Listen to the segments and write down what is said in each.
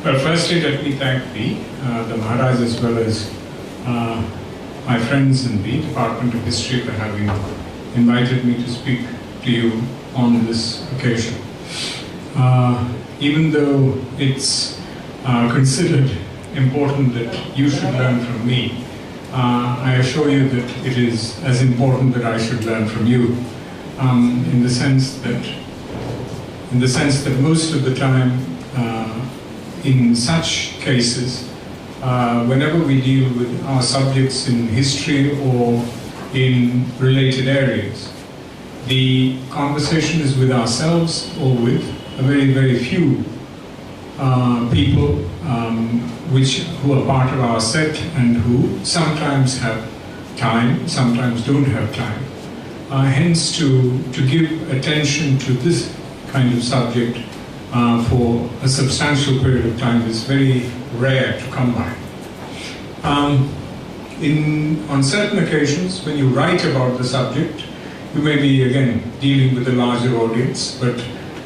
Well, firstly, let me thank the Maharaj as well as my friends in the Department of History for having invited me to speak to you on this occasion. Even though it's considered important that you should learn from me, I assure you that it is as important that I should learn from you, in the sense that most of the time, in such cases, whenever we deal with our subjects in history or in related areas, the conversation is with ourselves or with a very, very few people who are part of our set and who sometimes have time, sometimes don't have time. Hence, to give attention to this kind of subject for a substantial period of time is very rare to come by. On certain occasions, when you write about the subject, you may be, again, dealing with a larger audience, but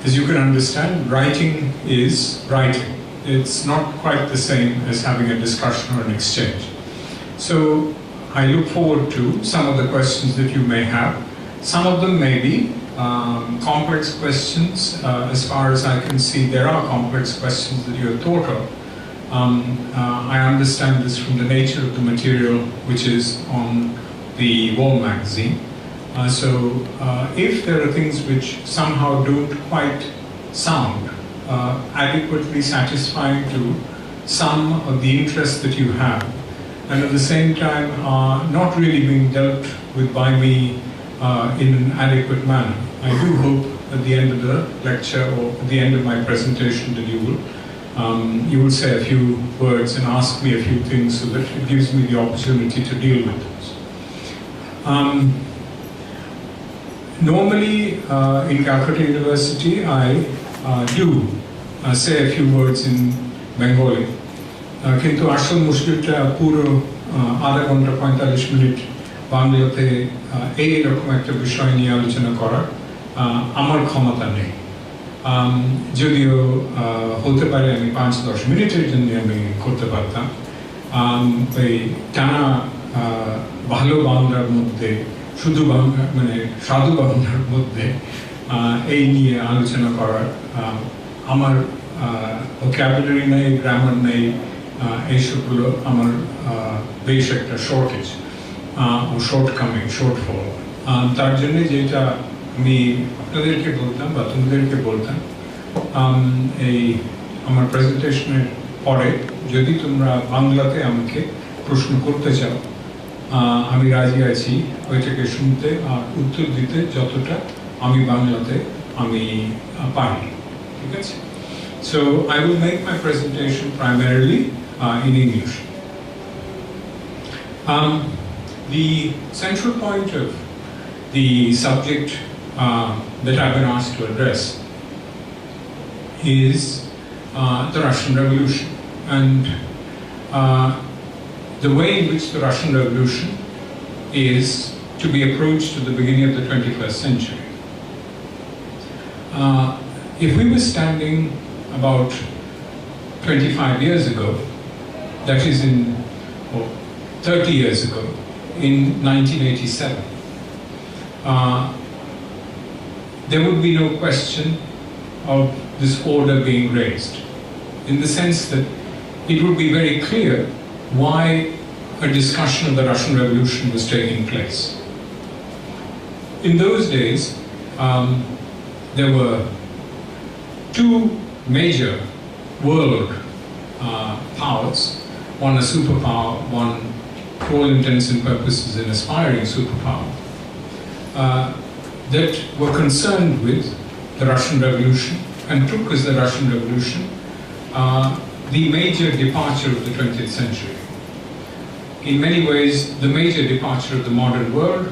as you can understand, writing is writing. It's not quite the same as having a discussion or an exchange. So I look forward to some of the questions that you may have. Some of them may be complex questions. As far as I can see, there are complex questions that you have thought of. I understand this from the nature of the material which is on the wall magazine. So if there are things which somehow don't quite sound adequately satisfying to some of the interests that you have, and at the same time are not really being dealt with by me in an adequate manner, I do hope at the end of the lecture or at the end of my presentation that you will say a few words and ask me a few things so that it gives me the opportunity to deal with those. Normally in Calcutta University I do say a few words in Bengali. Kintu ashol mushkilta puro আধা ঘন্টা 45 minute বাংলাতে এই রকম একটা বিষয় নিয়ে আলোচনা করার আমার ক্ষমতা নেই। যদিও হতে পারে আমি 5-10 মিনিটের জন্য আমি করতে পারতাম। এই টানা ভালো বাংলার মধ্যে শুধু বাংলা মানে সাধু বাংলার মধ্যে এই নিয়ে আলোচনা করার আমার ভোকাবুলারি নেই, গ্রামার নেই, এইসবগুলো আমার বেশ একটা শর্টেজ ও শর্টফল। তার জন্য যেটা আমি আপনাদেরকে বলতাম বা তোমাদেরকে বলতাম, এই আমার প্রেজেন্টেশনের পরে যদি তোমরা বাংলাতে আমাকে প্রশ্ন করতে চাও, আমি রাজি আছি ওইটাকে শুনতে আর উত্তর দিতে যতটা আমি বাংলাতে আমি পারি। ঠিক আছে? So I will make my presentation primarily in English. The central point of the subject that I've been asked to address is the Russian Revolution and the way in which the Russian Revolution is to be approached at the beginning of the 21st century. If we were standing about 25 years ago, that is 30 years ago, in 1987, there would be no question of this order being raised, in the sense that it would be very clear why a discussion of the Russian Revolution was taking place. In those days, there were two major world powers, one a superpower, one for all intents and purposes an aspiring superpower, that were concerned with the Russian Revolution and took as the Russian Revolution the major departure of the 20th century. In many ways, the major departure of the modern world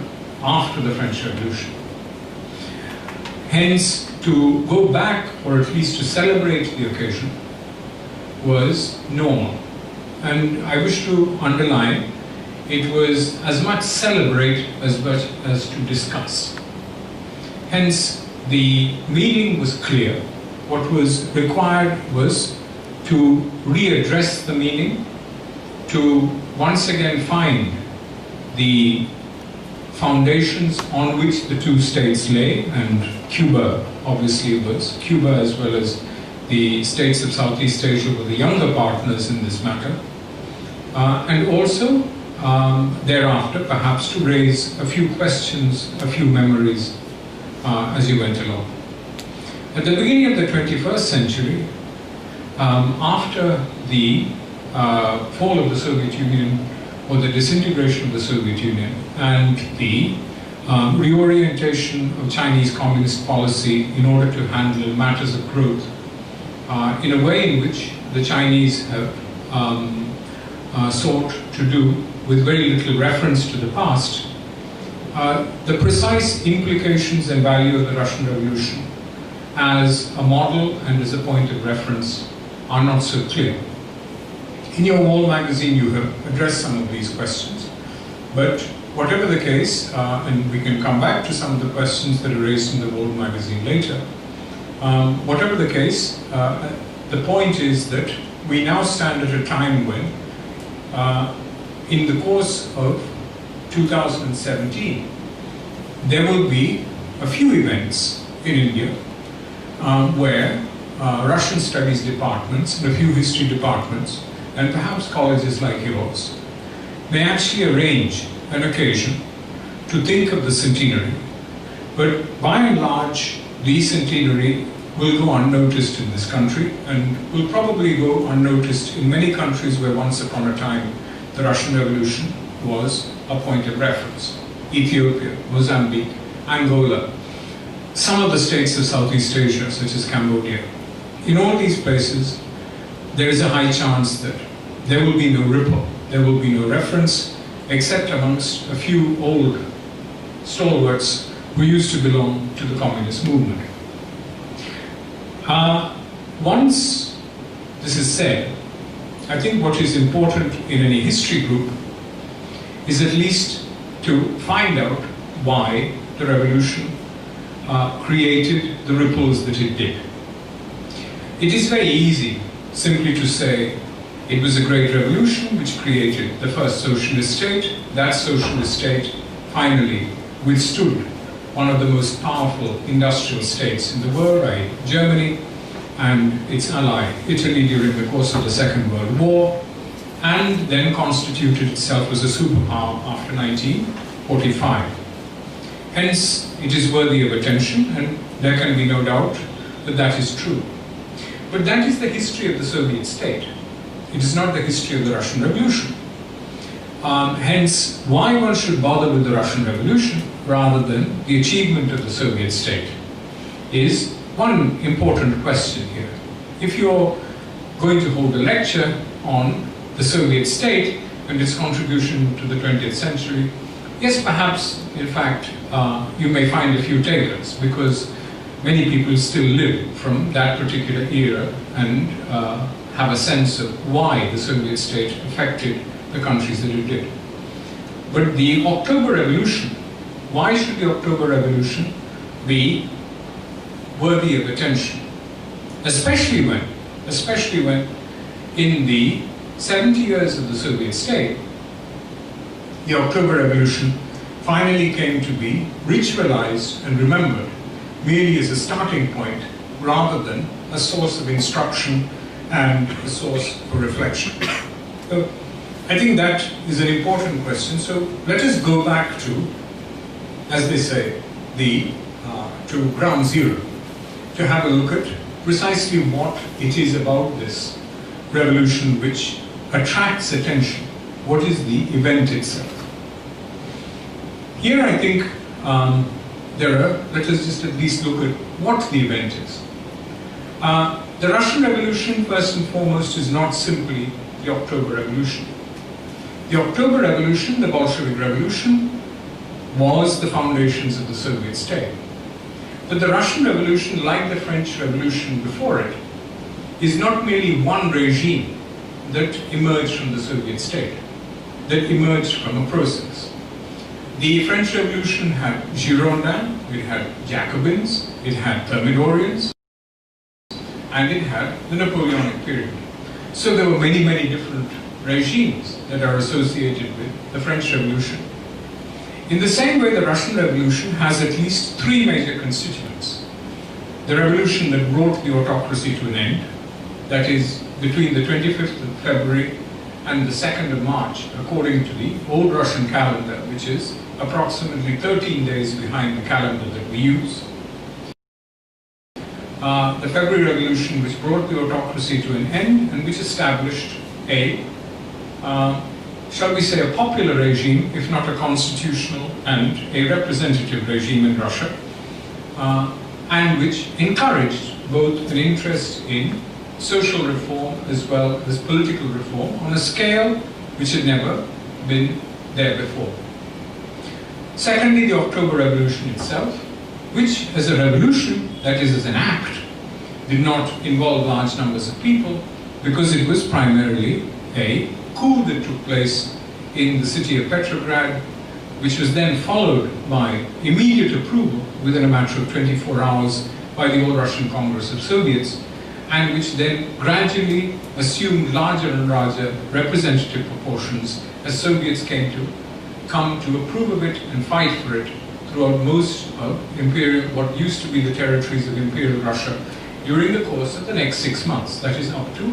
after the French Revolution. Hence, to go back, or at least to celebrate the occasion, was normal. And I wish to underline, it was as much celebrate as much as to discuss. Hence, the meaning was clear. What was required was to readdress the meaning, to once again find the foundations on which the two states lay, and Cuba obviously was. Cuba, as well as the states of Southeast Asia, were the younger partners in this matter. And also, thereafter, perhaps to raise a few questions, a few memories as you went along. At the beginning of the 21st century, after the fall of the Soviet Union, or the disintegration of the Soviet Union, and the reorientation of Chinese communist policy in order to handle matters of growth in a way in which the Chinese have sought to do with very little reference to the past, the precise implications and value of the Russian Revolution as a model and as a point of reference are not so clear. In your Wall magazine, you have addressed some of these questions, but whatever the case, and we can come back to some of the questions that are raised in the Wall magazine later, whatever the case, the point is that we now stand at a time when, in the course of 2017, there will be a few events in India where Russian studies departments and a few history departments, and perhaps colleges like yours, may actually arrange an occasion to think of the centenary. But by and large, the centenary will go unnoticed in this country, and will probably go unnoticed in many countries where once upon a time the Russian Revolution was a point of reference. Ethiopia, Mozambique, Angola, some of the states of Southeast Asia, such as Cambodia. In all these places, there is a high chance that there will be no ripple, there will be no reference, except amongst a few old stalwarts who used to belong to the communist movement. Once this is said, I think what is important in any history group is at least to find out why the revolution created the ripples that it did. It is very easy simply to say it was a great revolution which created the first socialist state. That socialist state finally withstood one of the most powerful industrial states in the world, i.e. Germany, and its ally Italy during the course of the Second World War, and then constituted itself as a superpower after 1945. Hence, it is worthy of attention, and there can be no doubt that that is true. But that is the history of the Soviet state. It is not the history of the Russian Revolution. Hence, why one should bother with the Russian Revolution rather than the achievement of the Soviet state is one important question here. If you're going to hold a lecture on the Soviet state and its contribution to the 20th century, yes, perhaps, in fact, you may find a few takers, because many people still live from that particular era and have a sense of why the Soviet state affected the countries that it did. But the October Revolution, why should the October Revolution be worthy of attention? Especially when in the 70 years of the Soviet state, the October Revolution finally came to be ritualized and remembered merely as a starting point rather than a source of instruction and a source for reflection. So I think that is an important question. So let us go back to, as they say, to ground zero, to have a look at precisely what it is about this revolution which attracts attention. What is the event itself? Here I think let us just at least look at what the event is. The Russian Revolution, first and foremost, is not simply the October Revolution. The October Revolution, the Bolshevik Revolution, was the foundations of the Soviet state. But the Russian Revolution, like the French Revolution before it, is not merely one regime that emerged from the Soviet state, that emerged from a process. The French Revolution had Girondins, it had Jacobins, it had Thermidorians, and it had the Napoleonic period. So there were many, many different regimes that are associated with the French Revolution. In the same way, the Russian Revolution has at least three major constituents. The revolution that brought the autocracy to an end, that is between the 25th of February and the 2nd of March, according to the old Russian calendar, which is approximately 13 days behind the calendar that we use. The February Revolution, which brought the autocracy to an end and which established a, shall we say, a popular regime, if not a constitutional and a representative regime in Russia, and which encouraged both an interest in social reform as well as political reform on a scale which had never been there before. Secondly, the October Revolution itself, which as a revolution, that is as an act, did not involve large numbers of people because it was primarily a coup that took place in the city of Petrograd, which was then followed by immediate approval within a matter of 24 hours by the All Russian Congress of Soviets, and which then gradually assumed larger and larger representative proportions as Soviets come to approve of it and fight for it throughout most of what used to be the territories of Imperial Russia during the course of the next 6 months, that is up to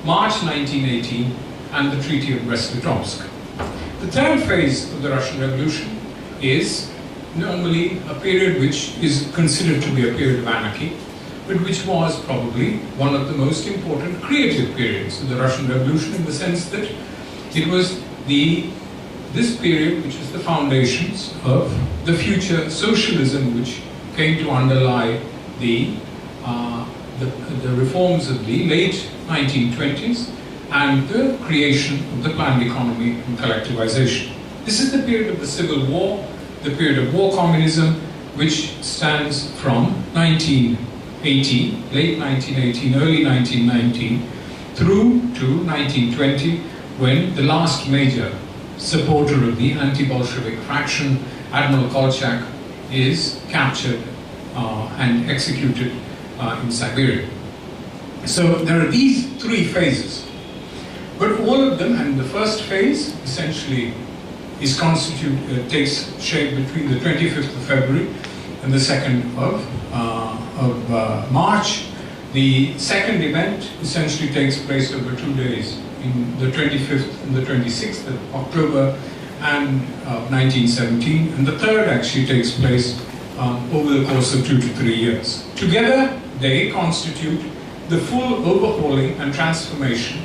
March 1918 and the Treaty of Brest-Litovsk. The third phase of the Russian Revolution is normally a period which is considered to be a period of anarchy, but which was probably one of the most important creative periods of the Russian Revolution, in the sense that it was this period which was the foundations of the future socialism which came to underlie the reforms of the late 1920s and the creation of the planned economy and collectivization. This is the period of the Civil War, the period of war communism, which stands from 1918, late 1918, early 1919, through to 1920, when the last major supporter of the anti-Bolshevik faction, Admiral Kolchak, is captured and executed in Siberia. So there are these three phases. But all of them, and the first phase essentially is takes shape between the 25th of February and the 2nd of March. The second event essentially takes place over 2 days, in the 25th and the 26th of October and 1917, and the third actually takes place over the course of 2 to 3 years. Together, they constitute the full overhauling and transformation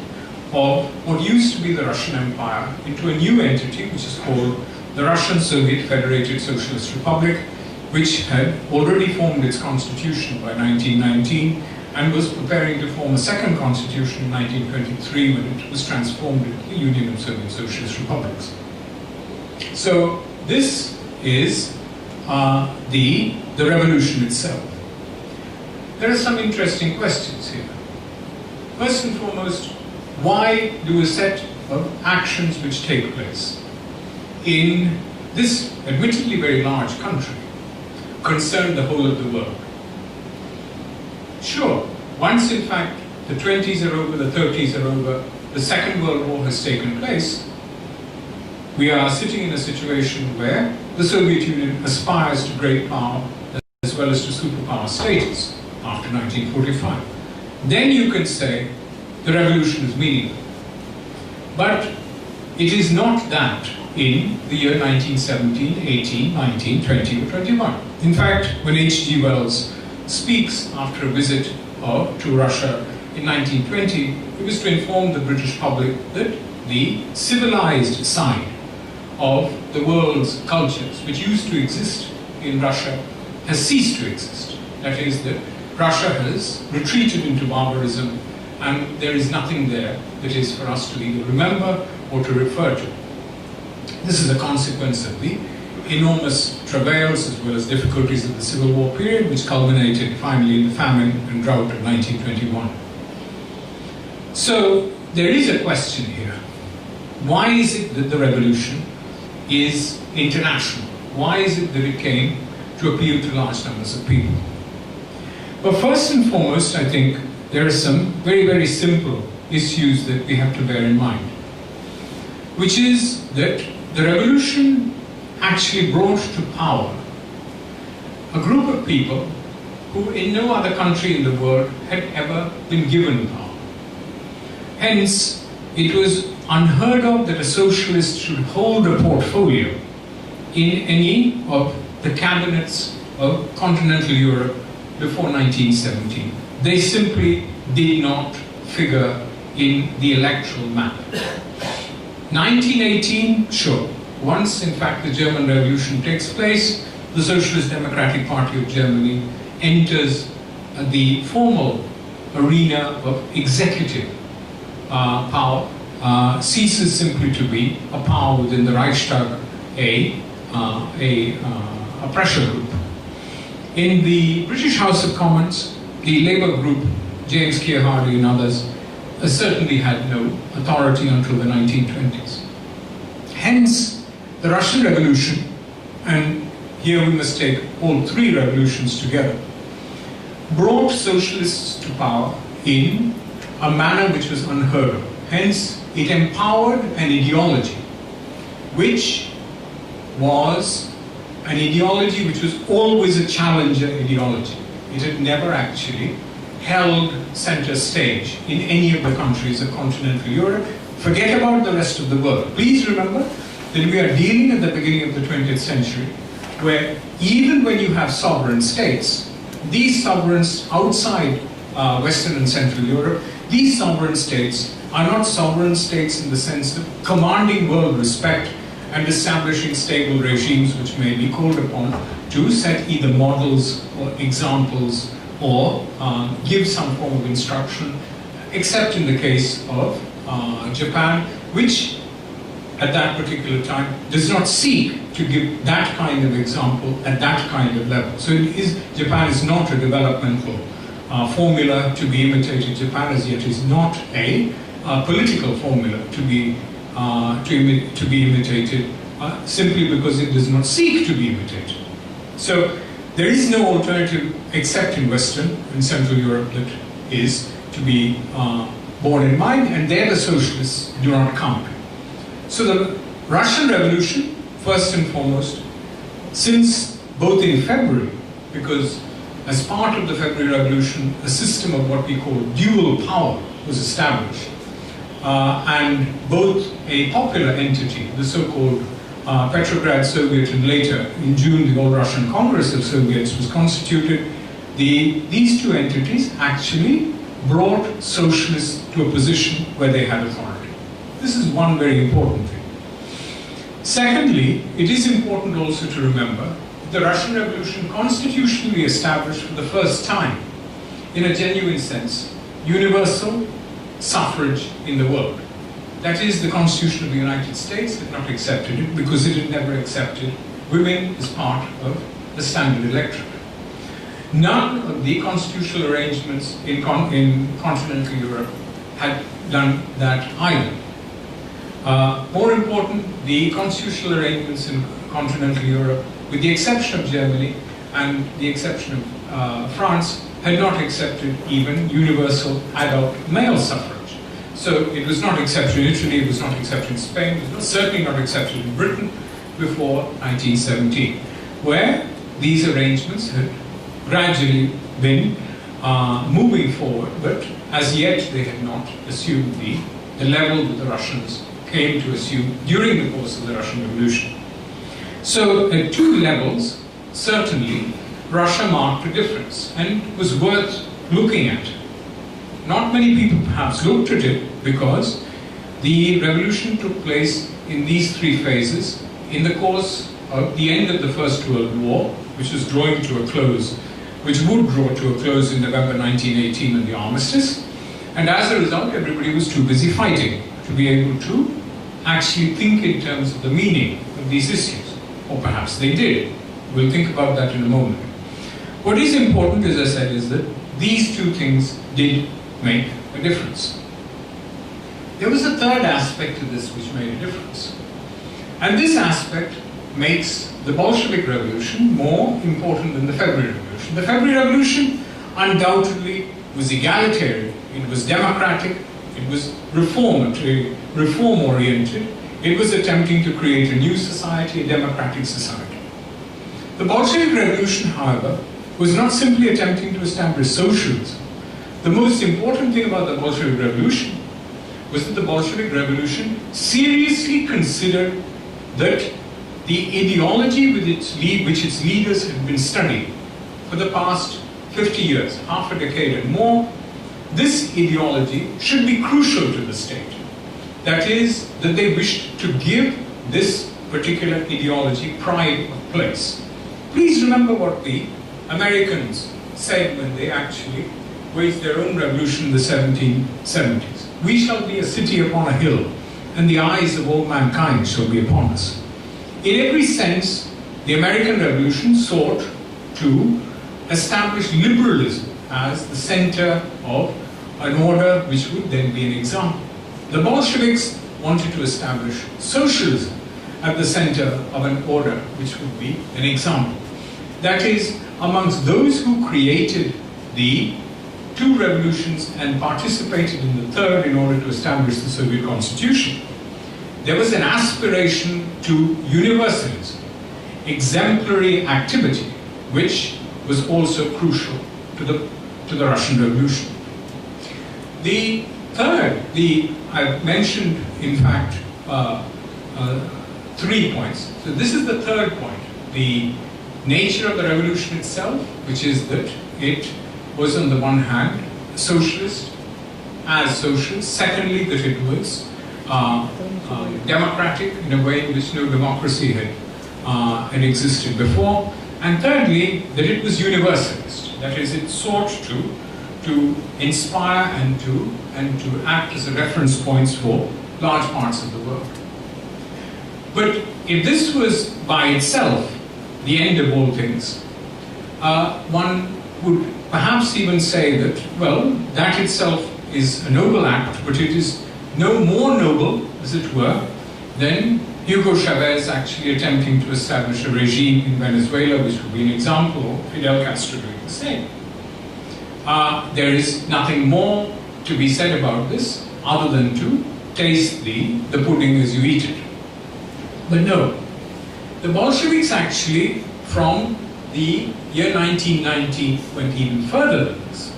of what used to be the Russian Empire into a new entity, which is called the Russian Soviet Federated Socialist Republic, which had already formed its constitution by 1919 and was preparing to form a second constitution in 1923 when it was transformed into the Union of Soviet Socialist Republics. So this is the revolution itself. There are some interesting questions here. First and foremost, why do a set of actions which take place in this admittedly very large country concern the whole of the world? Sure, once in fact the 20s are over, the 30s are over, the Second World War has taken place, we are sitting in a situation where the Soviet Union aspires to great power as well as to superpower status after 1945. Then you can say the revolution is meaningful. But it is not that in the year 1917, 18, 19, 20 or 21. In fact, when H.G. Wells speaks after a visit to Russia in 1920, it was to inform the British public that the civilized side of the world's cultures, which used to exist in Russia, has ceased to exist. That is, that Russia has retreated into barbarism, and there is nothing there that is for us to either remember or to refer to. This is a consequence of the enormous travails as well as difficulties of the Civil War period, which culminated finally in the famine and drought of 1921. So there is a question here. Why is it that the revolution is international? Why is it that it came to appeal to large numbers of people? But first and foremost, I think there are some very, very simple issues that we have to bear in mind, which is that the revolution actually brought to power a group of people who in no other country in the world had ever been given power. Hence, it was unheard of that a socialist should hold a portfolio in any of the cabinets of continental Europe before 1917. They simply did not figure in the electoral map. 1918, sure. Once, in fact, the German Revolution takes place, the Socialist Democratic Party of Germany enters the formal arena of executive power, ceases simply to be a power within the Reichstag, a pressure group. In the British House of Commons, the Labour group, James Keir Hardie and others, certainly had no authority until the 1920s. Hence, the Russian Revolution, and here we must take all three revolutions together, brought socialists to power in a manner which was unheard of. Hence, it empowered an ideology which was an ideology which was always a challenger ideology. It had never actually held center stage in any of the countries of continental Europe. Forget about the rest of the world. Please remember that we are dealing at the beginning of the 20th century where even when you have sovereign states, these sovereigns outside Western and Central Europe, these sovereign states are not sovereign states in the sense of commanding world respect and establishing stable regimes which may be called upon to set either models or examples or give some form of instruction, except in the case of Japan, which at that particular time does not seek to give that kind of example at that kind of level. So Japan is not a developmental formula to be imitated. Japan as yet is not a political formula to be imitated simply because it does not seek to be imitated. So there is no alternative except in Western and Central Europe that is to be borne in mind, and there the socialists do not count. So the Russian Revolution, first and foremost, since both in February, because as part of the February Revolution, a system of what we call dual power was established, and both a popular entity, the so-called Petrograd Soviet, and later in June the All-Russian Congress of Soviets was constituted. These two entities actually brought socialists to a position where they had authority. This is one very important thing. Secondly, it is important also to remember the Russian Revolution constitutionally established for the first time, in a genuine sense, universal suffrage in the world. That is, the Constitution of the United States had not accepted it because it had never accepted women as part of the standard electorate. None of the constitutional arrangements in continental Europe had done that either. More important, the constitutional arrangements in continental Europe, with the exception of Germany and the exception of France, had not accepted even universal adult male suffrage. So it was not accepted in Italy, it was not accepted in Spain, it was certainly not accepted in Britain before 1917, where these arrangements had gradually been moving forward, but as yet they had not assumed the level that the Russians came to assume during the course of the Russian Revolution. So at two levels, certainly, Russia marked a difference and was worth looking at. Not many people perhaps looked at it because the revolution took place in these three phases in the course of the end of the First World War, which was drawing to a close, which would draw to a close in November 1918 in the armistice, and as a result everybody was too busy fighting to be able to actually think in terms of the meaning of these issues, or perhaps they did. We'll think about that in a moment. What is important, as I said, is that these two things did make a difference. There was a third aspect to this which made a difference, and this aspect makes the Bolshevik Revolution more important than the February Revolution. The February Revolution undoubtedly was egalitarian, it was democratic, It was reform-oriented. It was attempting to create a new society, a democratic society. The Bolshevik Revolution, however, was not simply attempting to establish socialism. The most important thing about the Bolshevik Revolution was that the Bolshevik Revolution seriously considered that the ideology which its leaders had been studying for the past 50 years, half a decade and more, this ideology should be crucial to the state. That is, that they wished to give this particular ideology pride of place. Please remember what the Americans said when they actually waged their own revolution in the 1770s. We shall be a city upon a hill, and the eyes of all mankind shall be upon us. In every sense, the American Revolution sought to establish liberalism as the center of an order which would then be an example. The Bolsheviks wanted to establish socialism at the center of an order which would be an example. That is, amongst those who created the two revolutions and participated in the third in order to establish the Soviet Constitution, there was an aspiration to universalism, exemplary activity, which was also crucial to the Russian Revolution. The third, I've mentioned, in fact, 3 points. So this is the third point. The nature of the revolution itself, which is that it was on the one hand socialist, as socialist. Secondly, that it was democratic in a way in which no democracy had existed before. And thirdly, that it was universalist. That is, it sought to inspire and to act as a reference points for large parts of the world. But if this was by itself the end of all things, one would perhaps even say that, well, that itself is a noble act, but it is no more noble, as it were, than Hugo Chavez actually attempting to establish a regime in Venezuela, which would be an example of Fidel Castro doing the same. There is nothing more to be said about this other than to taste the pudding as you eat it. But no, the Bolsheviks actually, from the year 1990, went even further than this.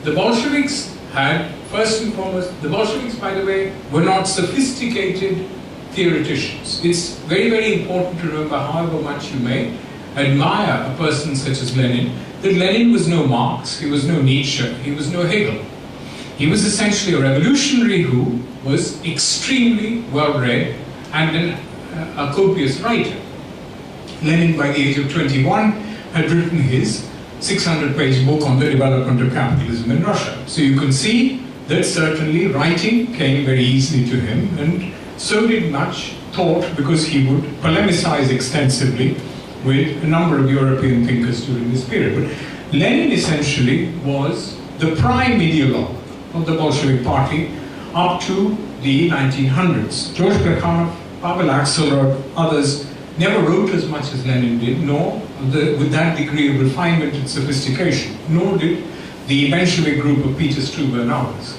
The Bolsheviks had, first and foremost, the Bolsheviks, by the way, were not sophisticated theoreticians. It's very, very important to remember, however much you may admire a person such as Lenin, that Lenin was no Marx, he was no Nietzsche, he was no Hegel. He was essentially a revolutionary who was extremely well-read and a copious writer. Lenin, by the age of 21, had written his 600-page book on the development of capitalism in Russia. So you can see that certainly writing came very easily to him, and so did much thought, because he would polemicize extensively with a number of European thinkers during this period. But Lenin essentially was the prime ideologue of the Bolshevik Party up to the 1900s. George Plekhanov, Pavel Axelrod, others never wrote as much as Lenin did, nor with that degree of refinement and sophistication, nor did the Bolshevik group of Peter Struve and others.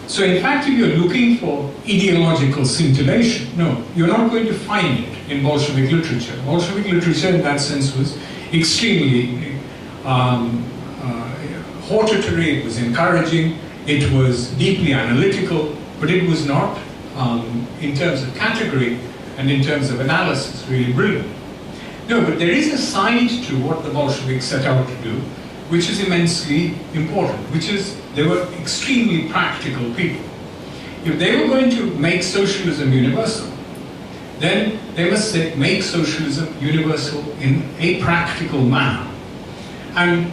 So in fact, if you're looking for ideological scintillation, no, you're not going to find it in Bolshevik literature. Bolshevik literature in that sense was extremely hortatory, it was encouraging, it was deeply analytical, but it was not, in terms of category and in terms of analysis, really brilliant. No, but there is a side to what the Bolsheviks set out to do, which is immensely important, which is they were extremely practical people. If they were going to make socialism universal, then they must make socialism universal in a practical manner. And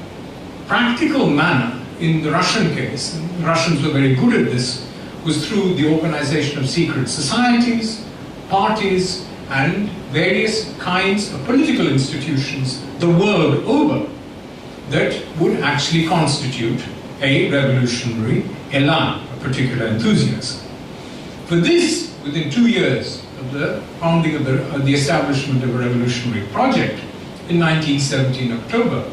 practical manner, in the Russian case, and the Russians were very good at this, was through the organization of secret societies, parties, and various kinds of political institutions the world over that would actually constitute a revolutionary elan, a particular enthusiasm. For this, within 2 years of the founding of the establishment of a revolutionary project in 1917 October,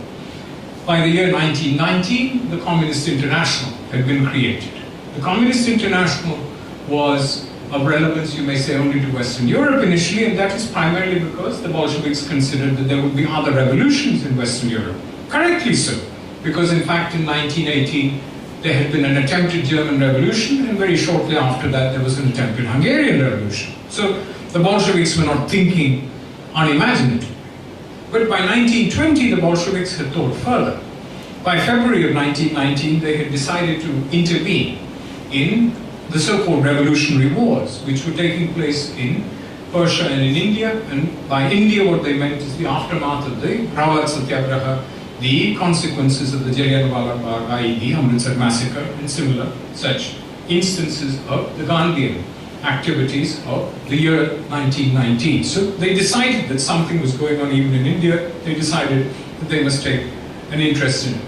by the year 1919, the Communist International had been created. The Communist International was of relevance, you may say, only to Western Europe initially, and that is primarily because the Bolsheviks considered that there would be other revolutions in Western Europe. Correctly so, because in fact in 1918 there had been an attempted German revolution, and very shortly after that there was an attempted Hungarian revolution. So the Bolsheviks were not thinking unimaginatively. But by 1920 the Bolsheviks had thought further. By February of 1919 they had decided to intervene in the so-called revolutionary wars, which were taking place in Persia and in India. And by India what they meant is the aftermath of the Rawat Satyagraha, the consequences of the Jallianwala Bagh, i.e. the Amritsar massacre, and similar such instances of the Gandhian activities of the year 1919. So they decided that something was going on even in India. They decided that they must take an interest in it.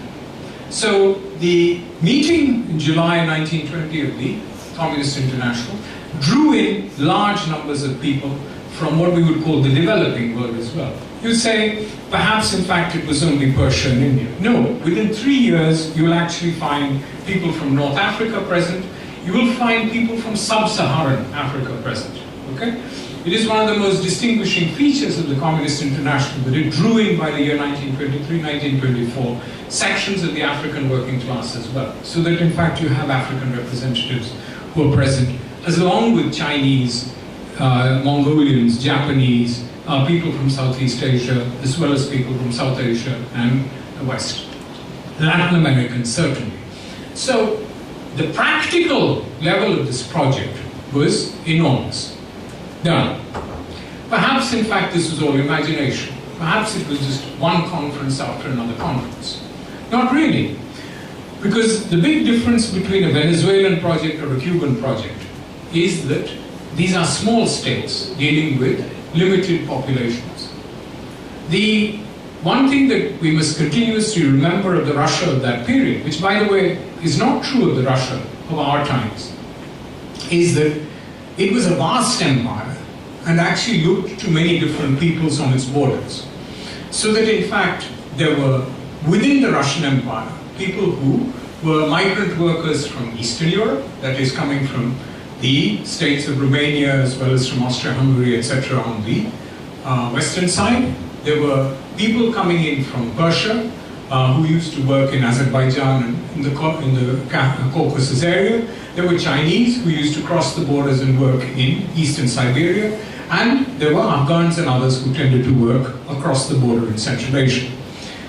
So the meeting in July 1920 of the Communist International drew in large numbers of people from what we would call the developing world as well. You'd say, perhaps in fact it was only Persia and India. No, within 3 years you will actually find people from North Africa present. You will find people from Sub-Saharan Africa present. Okay? It is one of the most distinguishing features of the Communist International that it drew in by the year 1923, 1924, sections of the African working class as well. So that in fact you have African representatives who are present, as along with Chinese, Mongolians, Japanese, people from Southeast Asia, as well as people from South Asia and the West. Latin Americans, certainly. So the practical level of this project was enormous. Now, perhaps in fact this was all imagination. Perhaps it was just one conference after another conference. Not really. Because the big difference between a Venezuelan project or a Cuban project is that these are small states dealing with limited populations. The one thing that we must continuously remember of the Russia of that period, which by the way is not true of the Russia of our times, is that it was a vast empire and actually looked to many different peoples on its borders. So that in fact there were within the Russian Empire people who were migrant workers from Eastern Europe, that is coming from the states of Romania as well as from Austria-Hungary, etc. on the western side. There were people coming in from Persia who used to work in Azerbaijan and in the Caucasus area. There were Chinese who used to cross the borders and work in eastern Siberia. And there were Afghans and others who tended to work across the border in Central Asia.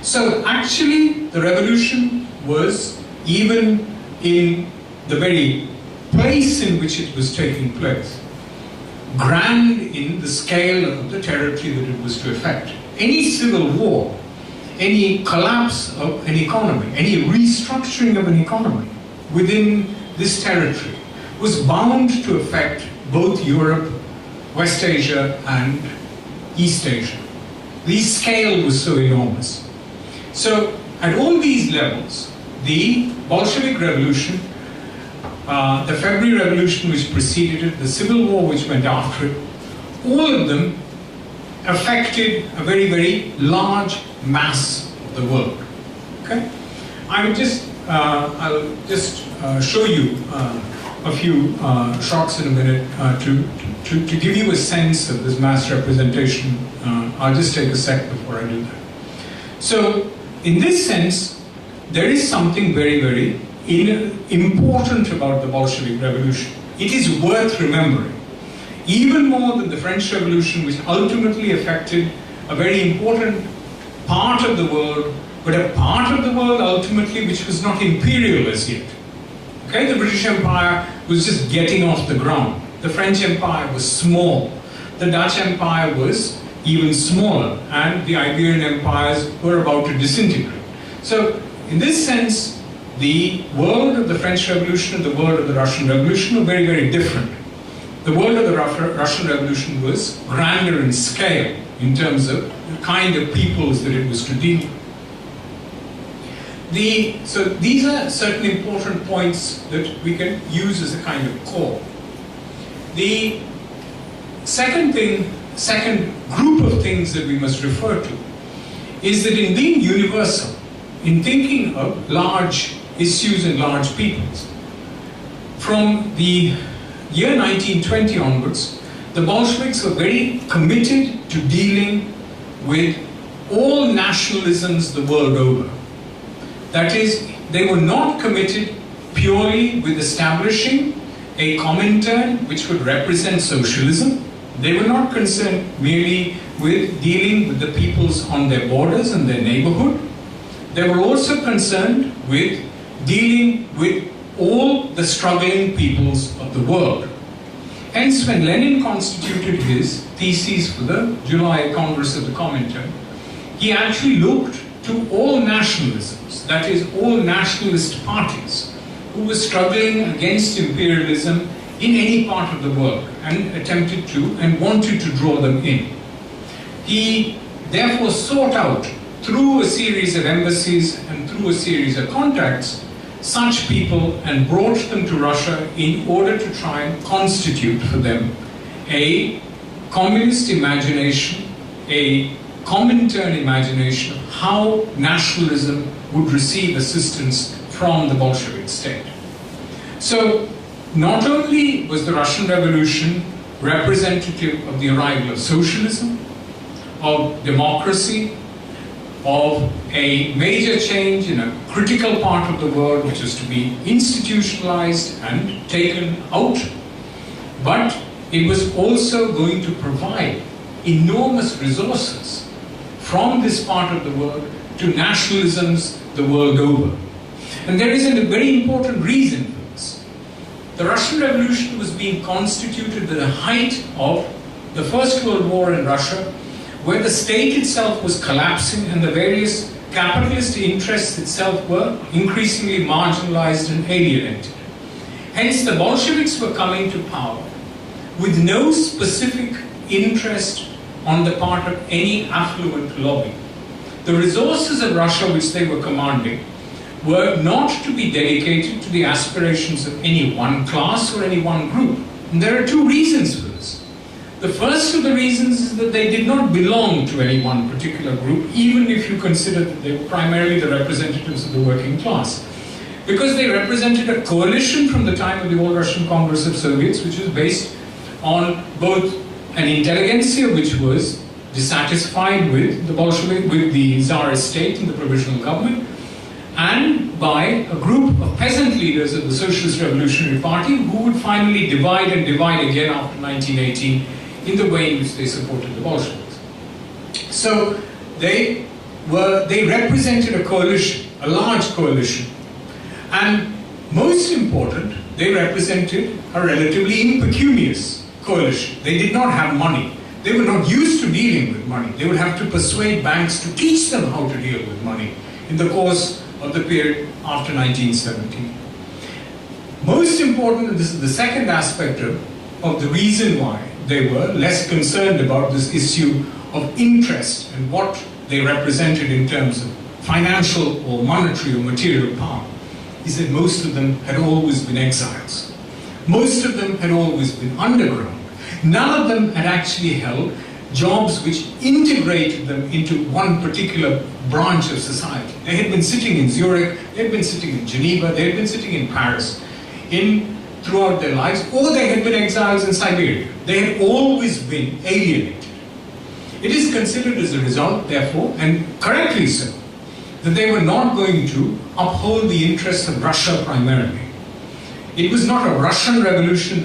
So actually the revolution was, even in the very place in which it was taking place, grand in the scale of the territory that it was to affect. Any civil war, any collapse of an economy, any restructuring of an economy within this territory was bound to affect both Europe, West Asia and East Asia. The scale was so enormous. So at all these levels, the Bolshevik Revolution, the February Revolution which preceded it, the Civil War which went after it, all of them affected a very, very large mass of the world. Okay? I'll just show you a few shots in a minute to give you a sense of this mass representation. I'll just take a sec before I do that. So, in this sense, there is something very, very important about the Bolshevik Revolution. It is worth remembering. Even more than the French Revolution, which ultimately affected a very important part of the world, but a part of the world ultimately which was not imperial as yet. Okay, the British Empire was just getting off the ground. The French Empire was small. The Dutch Empire was even smaller, and the Iberian empires were about to disintegrate. So, in this sense, the world of the French Revolution and the world of the Russian Revolution were very, very different. The world of the Russian Revolution was grander in scale in terms of the kind of peoples that it was to deal with. So these are certain important points that we can use as a kind of core. The second group of things that we must refer to is that in being universal, in thinking of large issues and large peoples, from the year 1920 onwards, the Bolsheviks were very committed to dealing with all nationalisms the world over. That is, they were not committed purely with establishing a Comintern which would represent socialism. They were not concerned merely with dealing with the peoples on their borders and their neighborhood. They were also concerned with dealing with all the struggling peoples of the world. Hence, when Lenin constituted his theses for the July Congress of the Comintern, he actually looked to all nationalisms, that is, all nationalist parties who were struggling against imperialism in any part of the world, and attempted to and wanted to draw them in. He therefore sought out, through a series of embassies and through a series of contacts, such people and brought them to Russia in order to try and constitute for them a communist imagination, a Comintern imagination of how nationalism would receive assistance from the Bolshevik state. So, not only was the Russian Revolution representative of the arrival of socialism, of democracy, of a major change in a critical part of the world which is to be institutionalized and taken out, but it was also going to provide enormous resources from this part of the world to nationalisms the world over. And there is a very important reason for this. The Russian Revolution was being constituted at the height of the First World War in Russia, where the state itself was collapsing and the various capitalist interests itself were increasingly marginalized and alienated. Hence, the Bolsheviks were coming to power with no specific interest on the part of any affluent lobby. The resources of Russia which they were commanding were not to be dedicated to the aspirations of any one class or any one group. And there are two reasons for this. The first of the reasons is that they did not belong to any one particular group, even if you consider that they were primarily the representatives of the working class. Because they represented a coalition from the time of the All Russian Congress of Soviets, which was based on both an intelligentsia which was dissatisfied with the Bolshevik, with the Tsarist state and the provisional government, and by a group of peasant leaders of the Socialist Revolutionary Party who would finally divide and divide again after 1918 in the way in which they supported the Bolsheviks. So they represented a coalition, a large coalition, and most important, they represented a relatively impecunious coalition. They did not have money. They were not used to dealing with money. They would have to persuade banks to teach them how to deal with money in the course of the period after 1917. Most important, and this is the second aspect of the reason why they were less concerned about this issue of interest and what they represented in terms of financial or monetary or material power, is that most of them had always been exiles. Most of them had always been underground. None of them had actually held jobs which integrated them into one particular branch of society. They had been sitting in Zurich, they had been sitting in Geneva, they had been sitting in Paris throughout their lives, or they had been exiles in Siberia. They had always been alienated. It is considered as a result, therefore, and correctly so, that they were not going to uphold the interests of Russia primarily. It was not a Russian revolution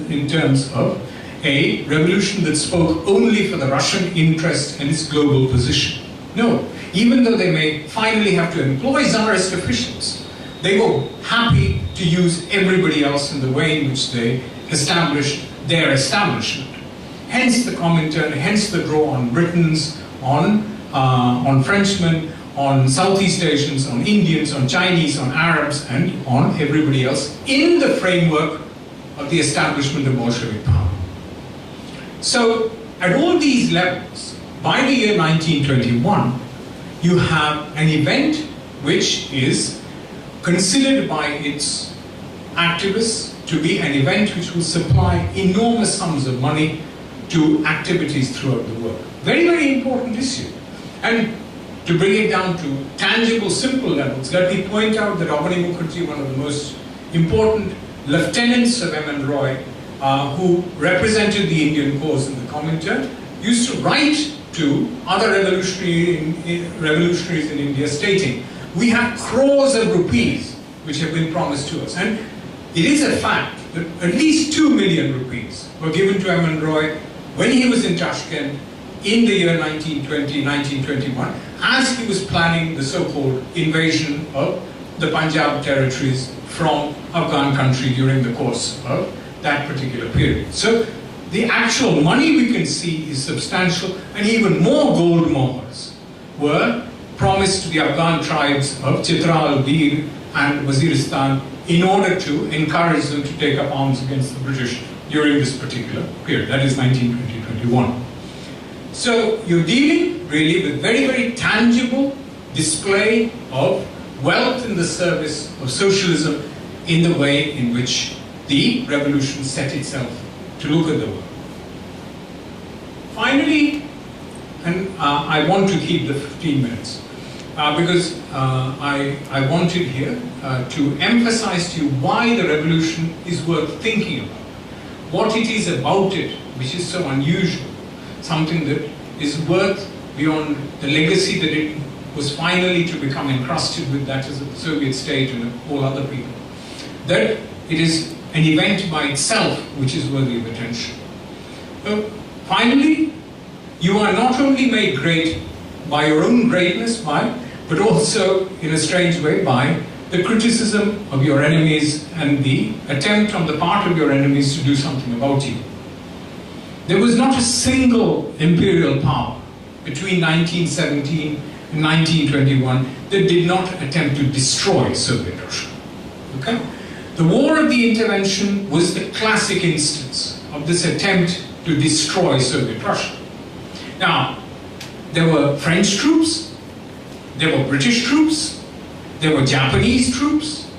in terms of a revolution that spoke only for the Russian interest and its global position. No, even though they may finally have to employ Tsarist officials, they were happy to use everybody else in the way in which they established their establishment. Hence the Comintern, hence the draw on Britons, on Frenchmen, on Southeast Asians, on Indians, on Chinese, on Arabs, and on everybody else in the framework of the establishment of Bolshevik power. So, at all these levels, by the year 1921, you have an event which is considered by its activists to be an event which will supply enormous sums of money to activities throughout the world. Very, very important issue. And to bring it down to tangible, simple levels, let me point out that Obani Mukherjee, one of the most important lieutenants of M.N. Roy, who represented the Indian cause in the Comintern, used to write to other revolutionaries in India stating, we have crores of rupees which have been promised to us. And it is a fact that at least 2 million rupees were given to M.N. Roy when he was in Tashkent in the year 1920, 1921, as he was planning the so-called invasion of the Punjab territories from Afghan country during the course of that particular period. So the actual money we can see is substantial, and even more gold mohurs were promised to the Afghan tribes of Chitral, Bir and Waziristan in order to encourage them to take up arms against the British during this particular period, that is 1920-21. So you're dealing really with very, very tangible display of wealth in the service of socialism in the way in which the revolution set itself to look at the world. Finally, and I want to keep the 15 minutes, because I wanted here to emphasize to you why the revolution is worth thinking about, what it is about it which is so unusual, something that is worth beyond the legacy that it was finally to become encrusted with, that is the Soviet state and all other people, that it is an event by itself which is worthy of attention. So, finally, you are not only made great by your own greatness, but also, in a strange way, by the criticism of your enemies and the attempt on the part of your enemies to do something about you. There was not a single imperial power between 1917 and 1921 that did not attempt to destroy Soviet Russia. Okay? The War of the Intervention was the classic instance of this attempt to destroy Soviet Russia. Now, there were French troops, there were British troops, there were Japanese troops,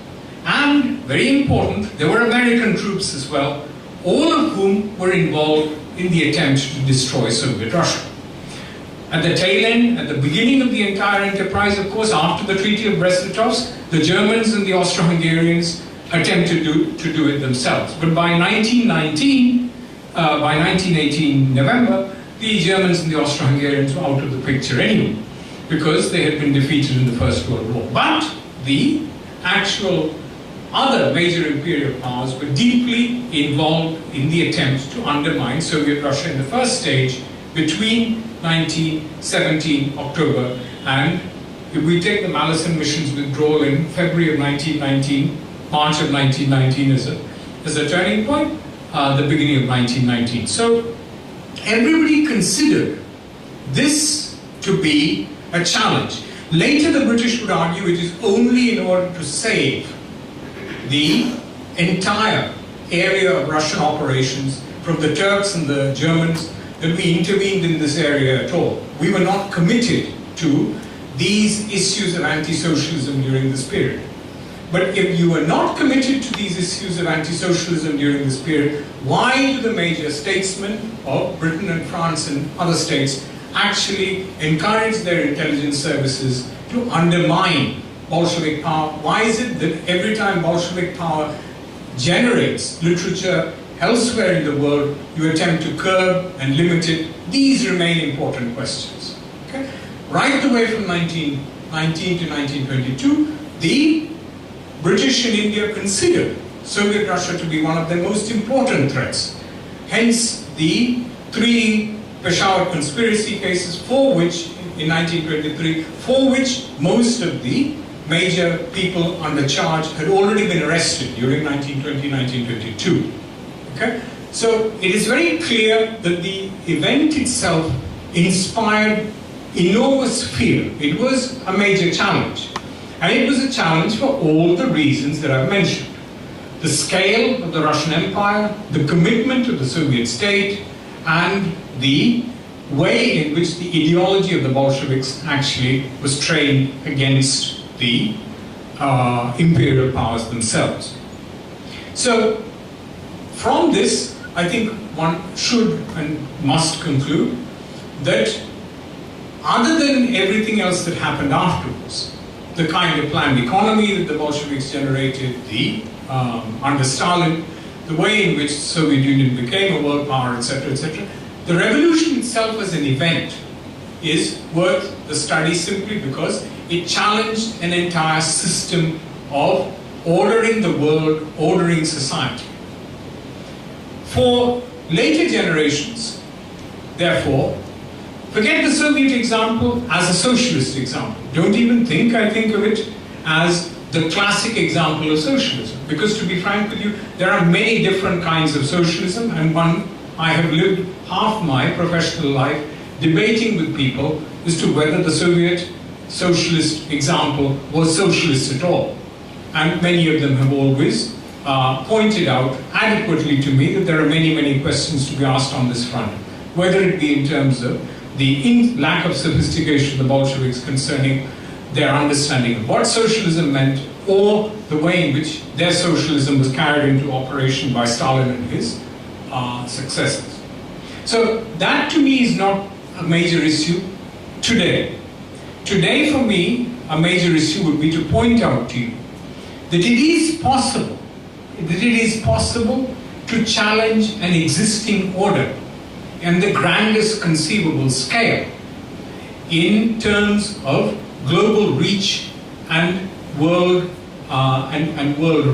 and, very important, there were American troops as well, all of whom were involved in the attempt to destroy Soviet Russia. At the tail end, at the beginning of the entire enterprise, of course, after the Treaty of Brest-Litovsk, the Germans and the Austro-Hungarians attempted to do it themselves. But by 1919, by 1918 November, the Germans and the Austro-Hungarians were out of the picture anyway, because they had been defeated in the First World War. But the actual other major imperial powers were deeply involved in the attempt to undermine Soviet Russia in the first stage between 1917 October and, if we take the Malison mission's withdrawal in February of 1919, March of 1919 as a turning point, the beginning of 1919. So everybody considered this to be a challenge. Later the British would argue it is only in order to save the entire area of Russian operations from the Turks and the Germans that we intervened in this area at all. We were not committed to these issues of anti-socialism during this period. But if you were not committed to these issues of anti-socialism during this period, why do the major statesmen of Britain and France and other states actually encourage their intelligence services to undermine Bolshevik power? Why is it that every time Bolshevik power generates literature elsewhere in the world, you attempt to curb and limit it? These remain important questions. Okay? Right the way from 1919 to 1922, the British in India considered Soviet Russia to be one of their most important threats. Hence the 3 Peshawar conspiracy cases for which, in 1923, for which most of the major people under charge had already been arrested during 1920-1922. Okay? So it is very clear that the event itself inspired enormous fear. It was a major challenge. And it was a challenge for all the reasons that I've mentioned. The scale of the Russian Empire, the commitment of the Soviet state, and the way in which the ideology of the Bolsheviks actually was trained against the imperial powers themselves. So, from this, I think one should and must conclude that other than everything else that happened afterwards, the kind of planned economy that the Bolsheviks generated, the under Stalin, the way in which the Soviet Union became a world power, etc., etc. The revolution itself as an event is worth the study simply because it challenged an entire system of ordering the world, ordering society. For later generations, therefore, forget the Soviet example as a socialist example. Don't even think I think of it as the classic example of socialism. Because to be frank with you, there are many different kinds of socialism, and one I have lived half my professional life debating with people as to whether the Soviet socialist example was socialist at all. And many of them have always pointed out adequately to me that there are many, many questions to be asked on this front, whether it be in terms of the lack of sophistication of the Bolsheviks concerning their understanding of what socialism meant, or the way in which their socialism was carried into operation by Stalin and his successors. So that to me is not a major issue today. Today for me, a major issue would be to point out to you that it is possible to challenge an existing order and the grandest conceivable scale in terms of global reach and world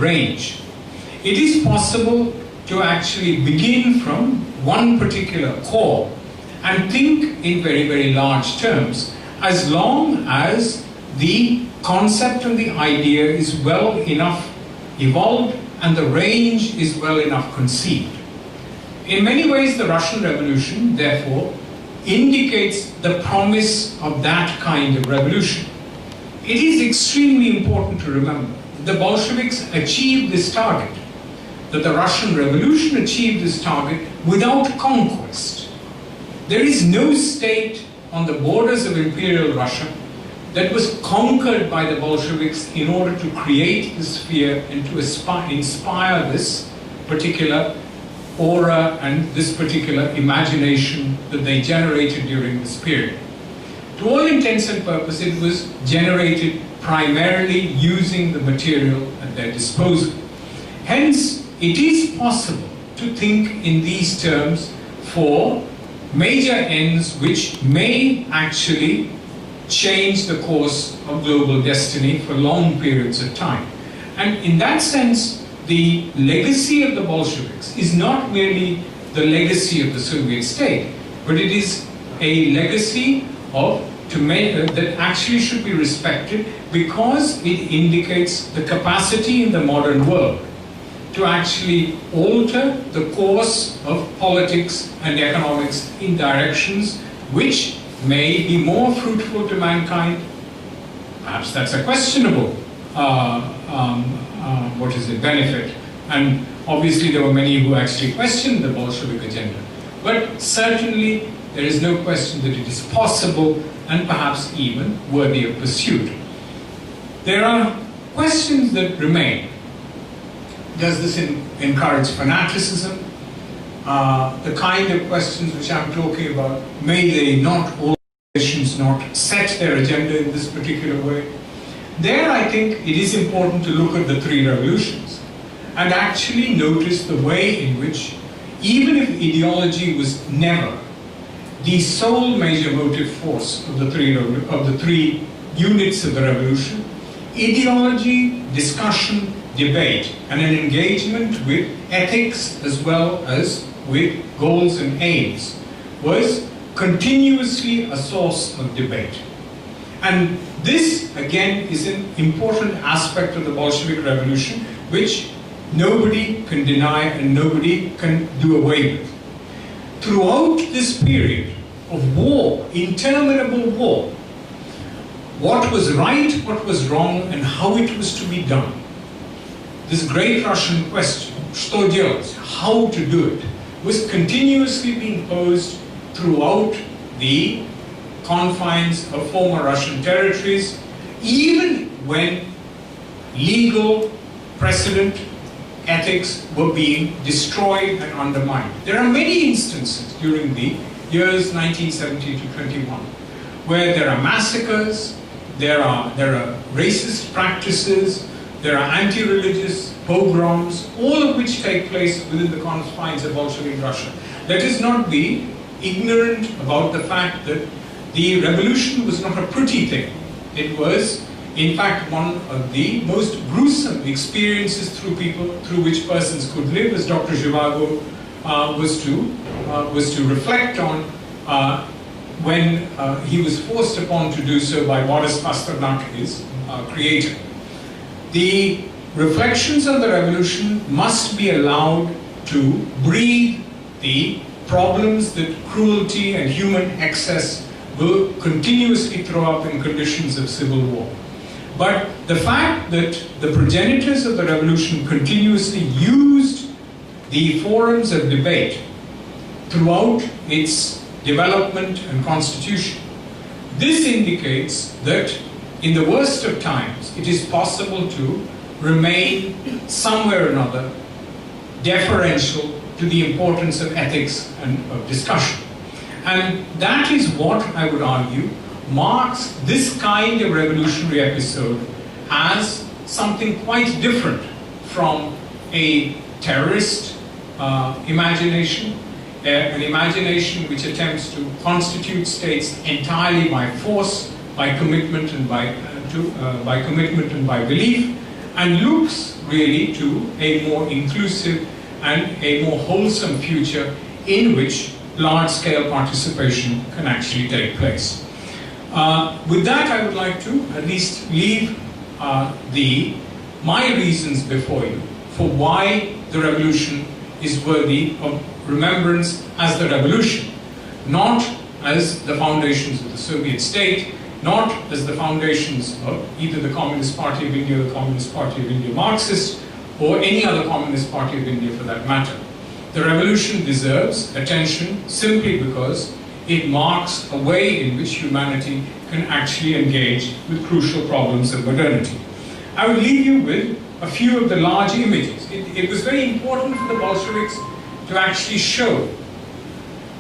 range. It is possible to actually begin from one particular core and think in very, very large terms, as long as the concept and the idea is well enough evolved and the range is well enough conceived. In many ways, the Russian Revolution, therefore, indicates the promise of that kind of revolution. It is extremely important to remember that the Bolsheviks achieved this target, that the Russian Revolution achieved this target without conquest. There is no state on the borders of Imperial Russia that was conquered by the Bolsheviks in order to create this fear and to inspire this particular aura and this particular imagination that they generated during this period. To all intents and purposes, it was generated primarily using the material at their disposal. Hence, it is possible to think in these terms for major ends which may actually change the course of global destiny for long periods of time. And in that sense, the legacy of the Bolsheviks is not merely the legacy of the Soviet state, but it is a legacy that actually should be respected because it indicates the capacity in the modern world to actually alter the course of politics and economics in directions which may be more fruitful to mankind. Perhaps that's a questionable benefit. And obviously there were many who actually questioned the Bolshevik agenda. But certainly there is no question that it is possible and perhaps even worthy of pursuit. There are questions that remain. Does this encourage fanaticism? The kind of questions which I'm talking about, may they not, all nations not set their agenda in this particular way? There I think it is important to look at the three revolutions and actually notice the way in which, even if ideology was never the sole major motive force of the three units of the revolution, ideology, discussion, debate, and an engagement with ethics as well as with goals and aims was continuously a source of debate. And this, again, is an important aspect of the Bolshevik Revolution, which nobody can deny and nobody can do away with. Throughout this period of war, interminable war, what was right, what was wrong, and how it was to be done, this great Russian question, что делать, how to do it, was continuously being posed throughout the confines of former Russian territories, even when legal precedent, ethics were being destroyed and undermined. There are many instances during the years 1970 to 21 where there are massacres, there are racist practices, there are anti-religious pogroms, all of which take place within the confines of Bolshevik Russia. Let us not be ignorant about the fact that the revolution was not a pretty thing. It was, in fact, one of the most gruesome experiences through which persons could live, as Dr. Zhivago was to reflect on when he was forced upon to do so by Boris Pasternak, his creator. The reflections on the revolution must be allowed to breathe the problems that cruelty and human excess will continuously throw up in conditions of civil war. But the fact that the progenitors of the revolution continuously used the forums of debate throughout its development and constitution, this indicates that in the worst of times it is possible to remain somewhere or another deferential to the importance of ethics and of discussion. And that is what I would argue marks this kind of revolutionary episode as something quite different from a terrorist imagination, an imagination which attempts to constitute states entirely by force, by commitment and by belief, and looks really to a more inclusive and a more wholesome future in which large-scale participation can actually take place. With that, I would like to at least leave my reasons before you for why the revolution is worthy of remembrance as the revolution, not as the foundations of the Soviet state, not as the foundations of either the Communist Party of India or the Communist Party of India Marxist, or any other Communist Party of India for that matter. The revolution deserves attention simply because it marks a way in which humanity can actually engage with crucial problems of modernity. I will leave you with a few of the large images. It was very important for the Bolsheviks to actually show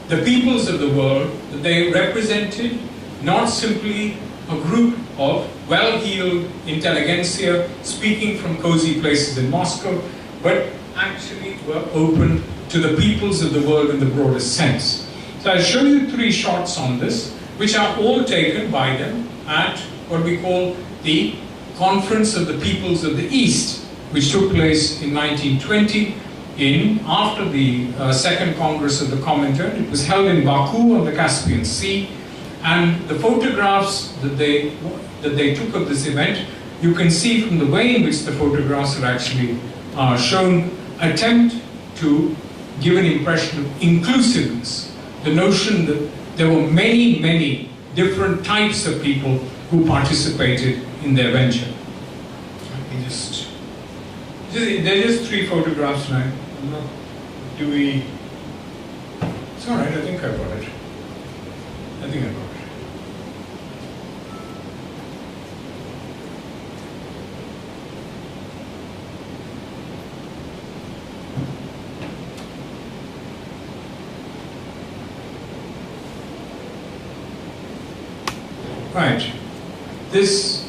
the peoples of the world that they represented not simply a group of well-heeled intelligentsia speaking from cozy places in Moscow, but actually were open to the peoples of the world in the broadest sense. So I'll show you 3 shots on this, which are all taken by them at what we call the Conference of the Peoples of the East, which took place in 1920 after the Second Congress of the Comintern. It was held in Baku on the Caspian Sea. And the photographs that they took of this event, you can see from the way in which the photographs are actually shown, attempt to give an impression of inclusiveness. The notion that there were many, many different types of people who participated in their venture. They're just 3 photographs now. It's all right, I think I got it. I think I got it. Right. This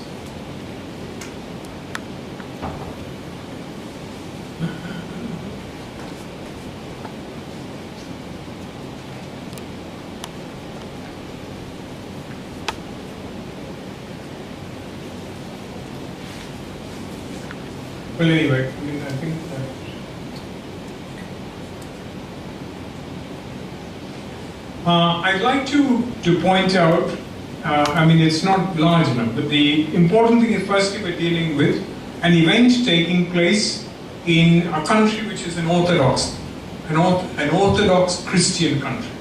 well, anyway, I think that I'd like to point out, it's not large enough, but the important thing is firstly we're dealing with an event taking place in a country which is an Orthodox Christian country.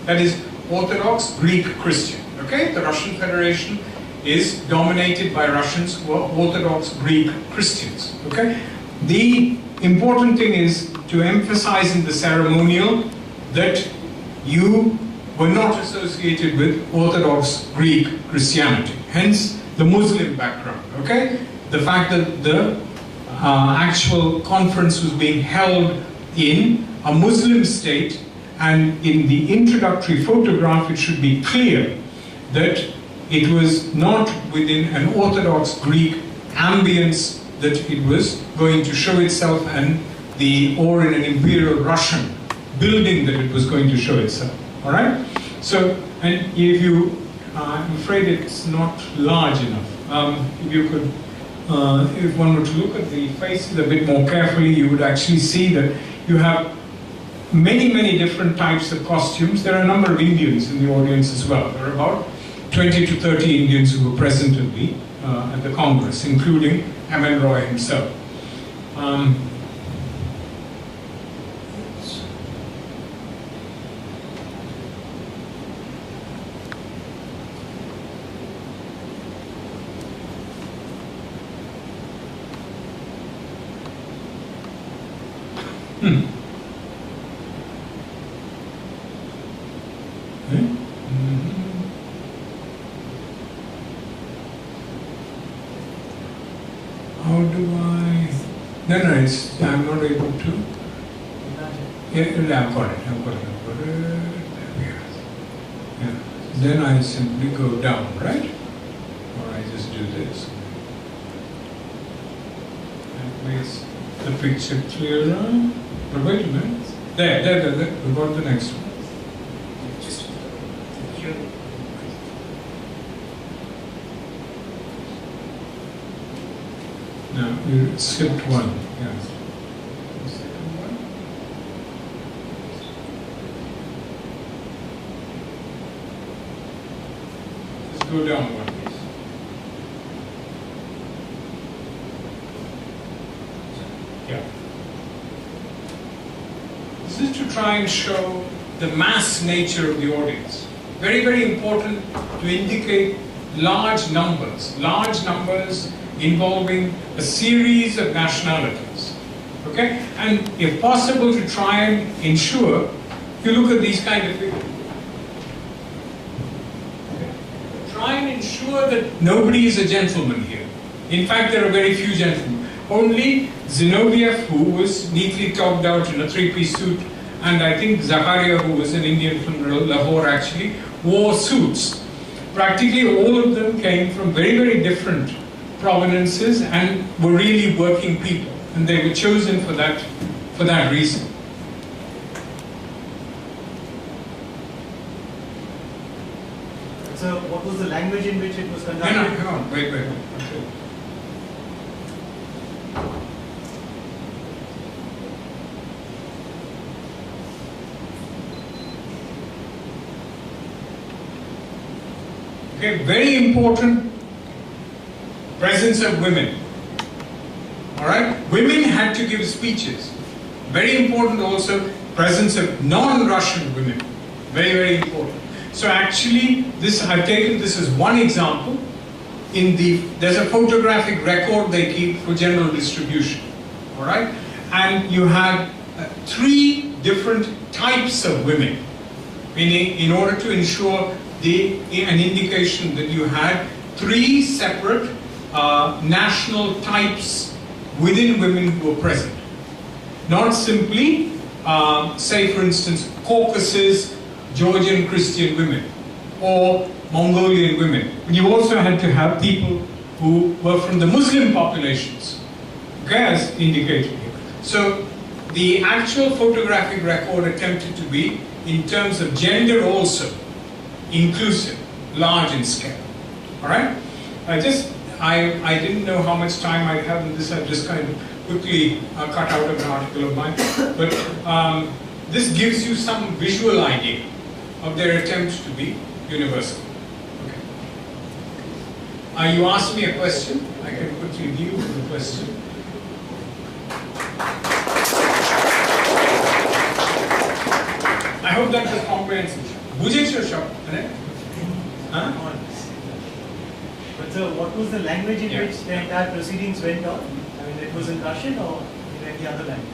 That is Orthodox Greek Christian. Okay, the Russian Federation is dominated by Russians who are Orthodox Greek Christians. Okay, the important thing is to emphasize in the ceremonial that you were not associated with Orthodox Greek Christianity, hence the Muslim background. Okay, the fact that the actual conference was being held in a Muslim state, and in the introductory photograph it should be clear that it was not within an Orthodox Greek ambience that it was going to show itself, and or in an Imperial Russian building that it was going to show itself. All right. So, and if you, I'm afraid it's not large enough. If you could, if one were to look at the faces a bit more carefully, you would actually see that you have many different types of costumes. There are a number of Indians in the audience as well. There are about 20 to 30 Indians who were present at the Congress, including M.N. Roy himself. How do I? No, I'm not able to. Yeah, I've got it. There we are. Yeah. Then I simply go down, right? Or I just do this. That makes the picture clearer. But wait a minute. There. We got the next one. Just here. No, we skipped one. Yeah. The second one. Just go down one, please. Yeah. This is to try and show the mass nature of the audience. Very important to indicate large numbers involving a series of nationalities. Okay? And if possible, to try and ensure, you look at these kind of figures. Okay? Try and ensure that nobody is a gentleman here. In fact, there are very few gentlemen. Only Zinoviev, who was neatly togged out in a three-piece suit, and I think Zakaria, who was an Indian from Lahore actually, wore suits. Practically all of them came from very different provenances and were really working people, and they were chosen for that reason. So, what was the language in which it was conducted? No, hang on, wait. Okay. Okay, very important presence of women. All right, women had to give speeches. Very important also presence of non-Russian women. Very important. So actually, I've taken this as one example. There's a photographic record they keep for general distribution. All right, and you had 3 different types of women, meaning in order to ensure an indication that you had 3 separate national types within women who were present. Not simply, say for instance, Caucasus, Georgian Christian women, or Mongolian women. But you also had to have people who were from the Muslim populations, okay, as indicated here. So the actual photographic record attempted to be, in terms of gender also, inclusive, large in scale. All right? I didn't know how much time I have in this. I just kind of quickly cut out of an article of mine. But this gives you some visual idea of their attempt to be universal. Okay. You asked me a question. I can quickly deal with the question. I hope that was comprehensive. Bujecho shop, correct? Huh? But so, what was the language in which the entire proceedings went on? I mean, it was in Russian or in any other language?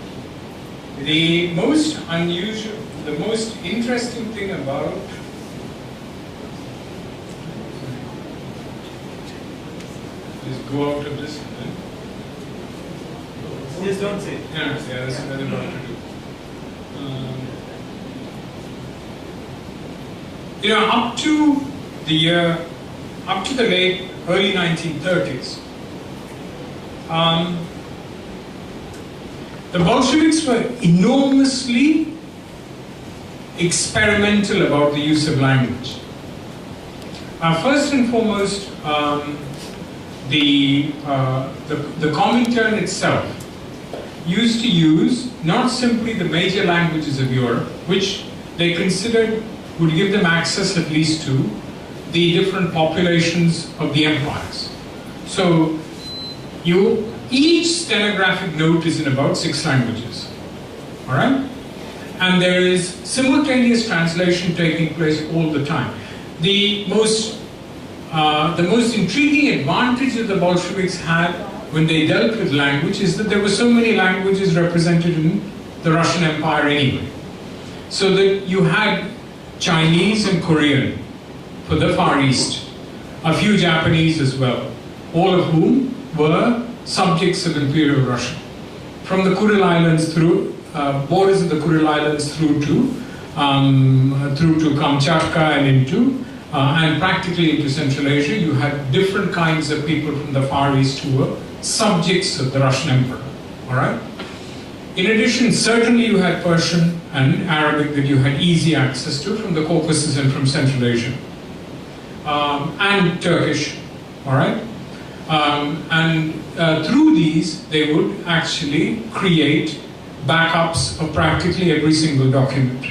The most unusual, the most interesting thing about just go out of this. Just don't say. Yeah, that's what I'm about to do. You know, up to the early 1930s, The Bolsheviks were enormously experimental about the use of language. First and foremost, the Comintern itself used to use not simply the major languages of Europe, which they considered would give them access at least to the different populations of the empires. So each stenographic note is in about 6 languages, all right? And there is simultaneous translation taking place all the time. The most intriguing advantage that the Bolsheviks had when they dealt with language is that there were so many languages represented in the Russian Empire anyway. So that you had Chinese and Korean for the Far East, a few Japanese as well, all of whom were subjects of Imperial Russia. From the Kuril Islands through, borders of the Kuril Islands through to Kamchatka and into, and practically into Central Asia, you had different kinds of people from the Far East who were subjects of the Russian Emperor, all right? In addition, certainly you had Persian and Arabic that you had easy access to from the Caucasus and from Central Asia, and Turkish, all right? Through these, they would actually create backups of practically every single document.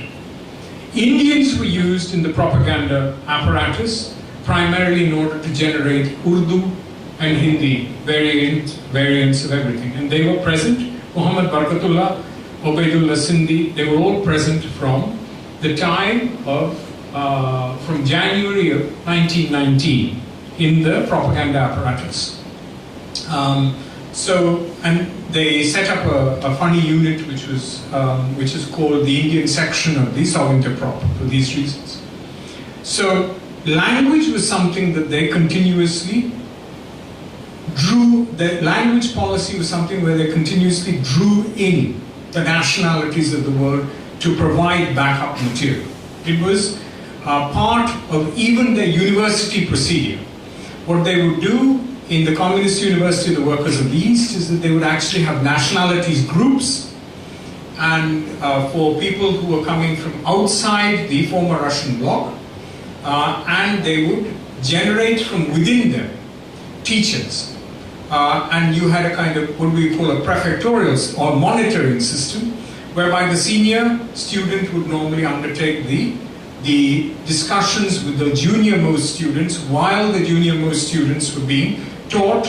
Indians were used in the propaganda apparatus primarily in order to generate Urdu and Hindi variants of everything, and they were present. Muhammad Barakatullah, Ubaidullah Sindhi, they were all present from the time of from January of 1919 in the propaganda apparatus. And they set up a funny unit which is called the Indian section of the Sovintepprop for these reasons. So language was something that they continuously drew, the language policy was something where they continuously drew in the nationalities of the world to provide backup material. It was part of even their university procedure. What they would do in the Communist University of the Workers of the East is that they would actually have nationalities groups, and for people who were coming from outside the former Russian bloc, and they would generate from within them teachers. And you had a kind of what we call a prefectorial or monitoring system, whereby the senior student would normally undertake the discussions with the junior-most students while the junior-most students were being taught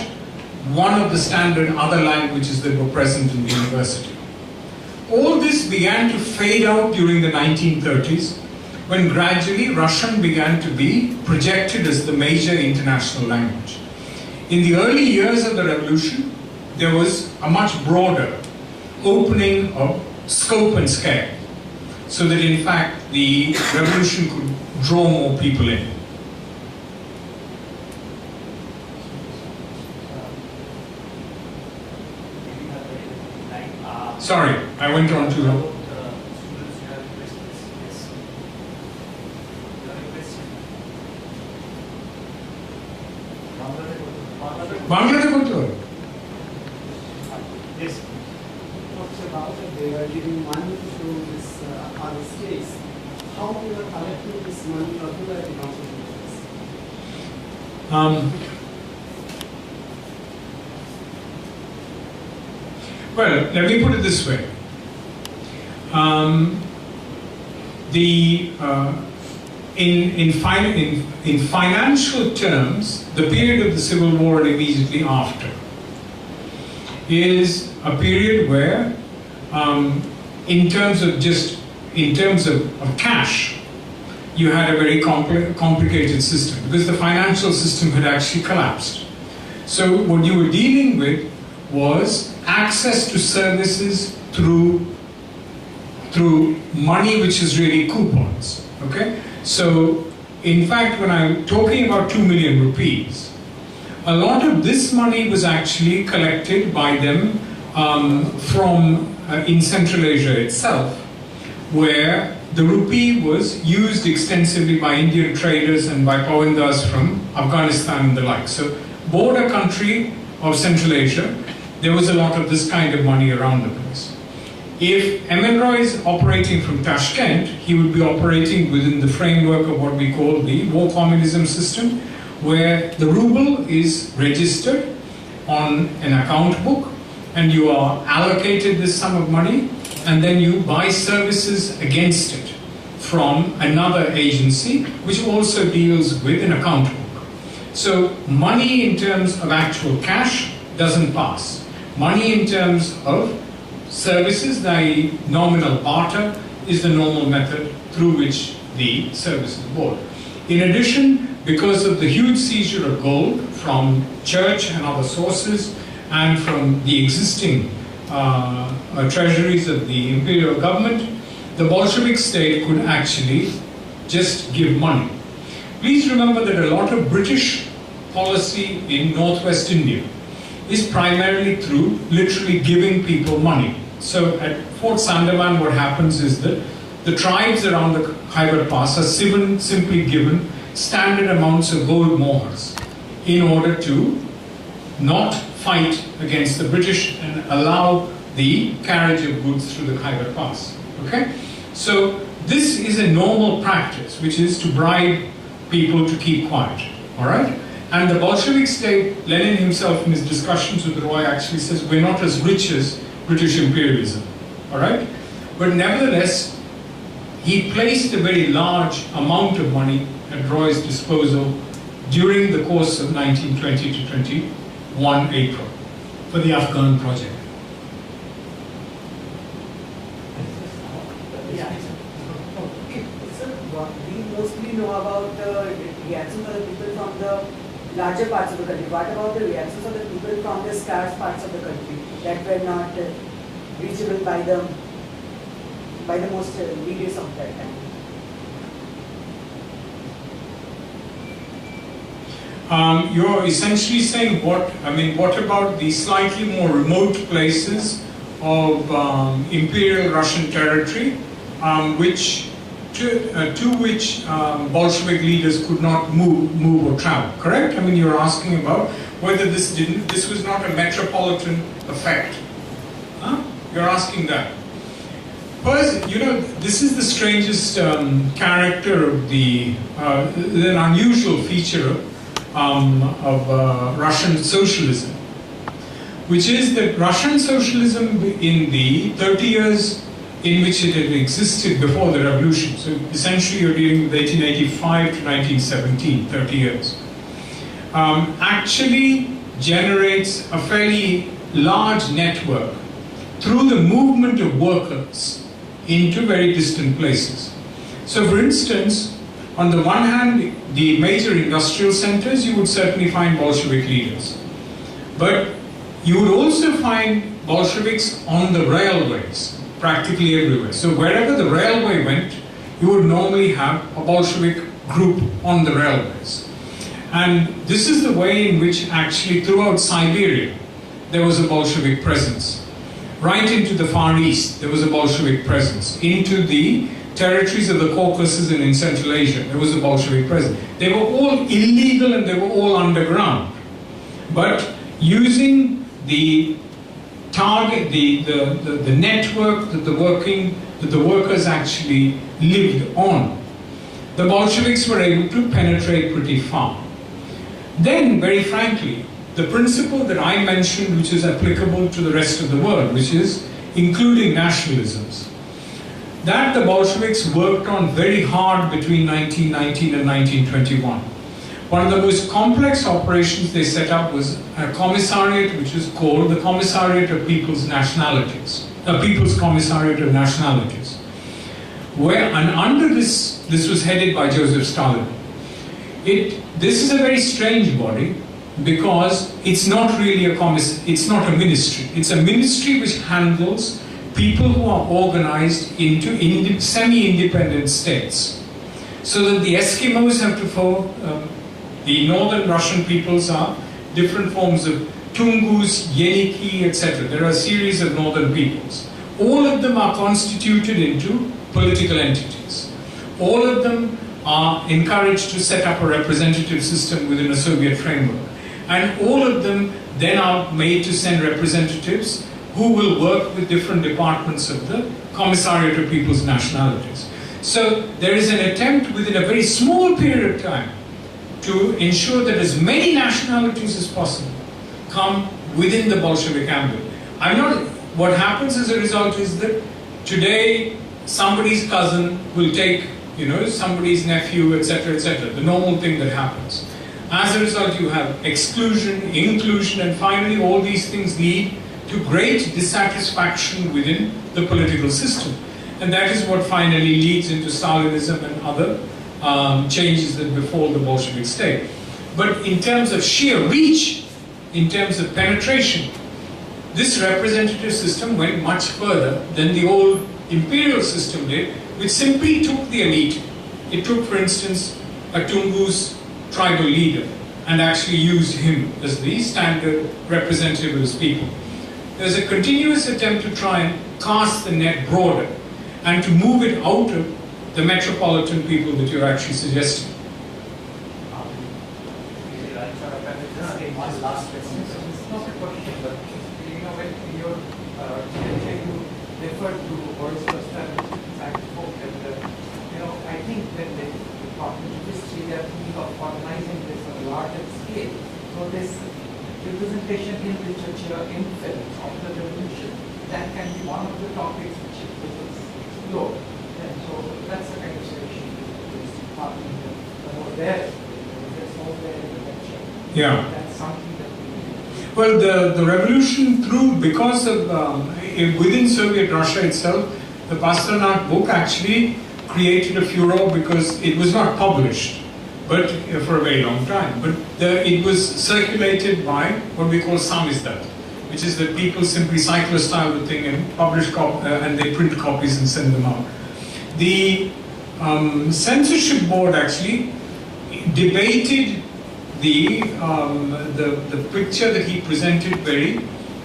one of the standard other languages that were present in the university. All this began to fade out during the 1930s, when gradually Russian began to be projected as the major international language. In the early years of the revolution, there was a much broader opening of scope and scale, so that in fact the revolution could draw more people in. Sorry, I went on too long. Bangladesh. Yes. Talks about that they were giving money to this other states. How they were collecting this money, or who were the contributors? Well, let me put it this way. In financial terms, the period of the Civil War and immediately after is a period where, in terms of cash, you had a very complicated system, because the financial system had actually collapsed. So what you were dealing with was access to services through money, which is really coupons. Okay, so in fact, when I'm talking about 2 million rupees, a lot of this money was actually collected by them from in Central Asia itself, where the rupee was used extensively by Indian traders and by Pawandas from Afghanistan and the like. So border country of Central Asia, there was a lot of this kind of money around the place. If Emilroy is operating from Tashkent, he would be operating within the framework of what we call the War Communism System, where the ruble is registered on an account book and you are allocated this sum of money, and then you buy services against it from another agency which also deals with an account book. So money in terms of actual cash doesn't pass. Money in terms of services, the nominal barter, is the normal method through which the service is bought. In addition, because of the huge seizure of gold from church and other sources and from the existing treasuries of the imperial government, the Bolshevik state could actually just give money. Please remember that a lot of British policy in northwest India is primarily through literally giving people money. So at Fort Sandaman, what happens is that the tribes around the Khyber Pass are simply given standard amounts of gold mohurs in order to not fight against the British and allow the carriage of goods through the Khyber Pass. Okay? So this is a normal practice, which is to bribe people to keep quiet. All right? And the Bolshevik state, Lenin himself in his discussions with Roy actually says, we're not as rich as British imperialism. All right? But nevertheless, he placed a very large amount of money at Roy's disposal during the course of 1920 to 21 April for the Afghan project. So what we mostly know about the reactions of the people from the larger parts of the country. What about the reactions of the people from the scarce parts of the country that were not reachable by the most leaders of that time? You're essentially saying what about the slightly more remote places of Imperial Russian territory, to which Bolshevik leaders could not move or travel, correct? I mean, you're asking about whether this was not a metropolitan effect. Huh? You're asking that. First, this is the strangest character of an unusual feature of Russian socialism, which is that Russian socialism in the 30 years in which it had existed before the revolution, so essentially you're dealing with 1885 to 1917, 30 years, actually generates a fairly large network through the movement of workers into very distant places. So for instance, on the one hand, the major industrial centers, you would certainly find Bolshevik leaders. But you would also find Bolsheviks on the railways, practically everywhere. So wherever the railway went, you would normally have a Bolshevik group on the railways. And this is the way in which actually throughout Siberia, there was a Bolshevik presence. Right into the Far East, there was a Bolshevik presence. Into the territories of the Caucasus and in Central Asia, there was a Bolshevik presence. They were all illegal and they were all underground. But using the target, the network that the workers actually lived on, the Bolsheviks were able to penetrate pretty far. Then, very frankly, the principle that I mentioned, which is applicable to the rest of the world, which is including nationalisms, that the Bolsheviks worked on very hard between 1919 and 1921. One of the most complex operations they set up was a commissariat which was called the Commissariat of People's Nationalities, the People's Commissariat of Nationalities. And under this was headed by Joseph Stalin. This is a very strange body because it's not really it's not a ministry. It's a ministry which handles people who are organized into semi-independent states. So that the Eskimos have to follow, the northern Russian peoples are different forms of Tungus, Yeniki, etc. There are a series of northern peoples. All of them are constituted into political entities. All of them are encouraged to set up a representative system within a Soviet framework. And all of them then are made to send representatives who will work with different departments of the Commissariat of People's Nationalities. So there is an attempt within a very small period of time to ensure that as many nationalities as possible come within the Bolshevik ambit. What happens as a result is that today somebody's cousin will take, somebody's nephew, etc., etc., the normal thing that happens. As a result, you have exclusion, inclusion, and finally all these things lead to great dissatisfaction within the political system. And that is what finally leads into Stalinism and other changes that befall the Bolshevik state. But in terms of sheer reach, in terms of penetration, this representative system went much further than the old imperial system did, which simply took the elite. It took, for instance, a Tungu's tribal leader and actually used him as the standard representative of his people. There's a continuous attempt to try and cast the net broader and to move it out of the metropolitan people that you're actually suggesting. One last question. It's not a question, but when you refer to Boris Pastel, I think that the Department of History, they are thinking of organizing this on a larger scale. So this representation in literature, in films of the revolution, that can be one of the topics which is explored. And so that's the kind of solution to this department. There's no there in the lecture. Yeah. That's something that we need. Well, the revolution because of, within Soviet Russia itself, the Pasternak book actually created a furor because it was not published, but for a very long time. But it was circulated by what we call samizdat, which is that people simply cyclostyle the thing and publish and they print copies and send them out. The censorship board actually debated the picture that he presented very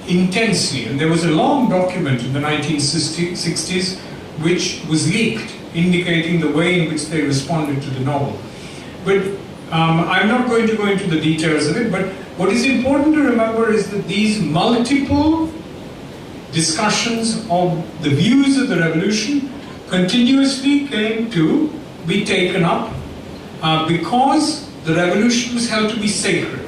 intensely, and there was a long document in the 1960s which was leaked, indicating the way in which they responded to the novel. But I'm not going to go into the details of it, but what is important to remember is that these multiple discussions of the views of the revolution continuously came to be taken up because the revolution was held to be sacred.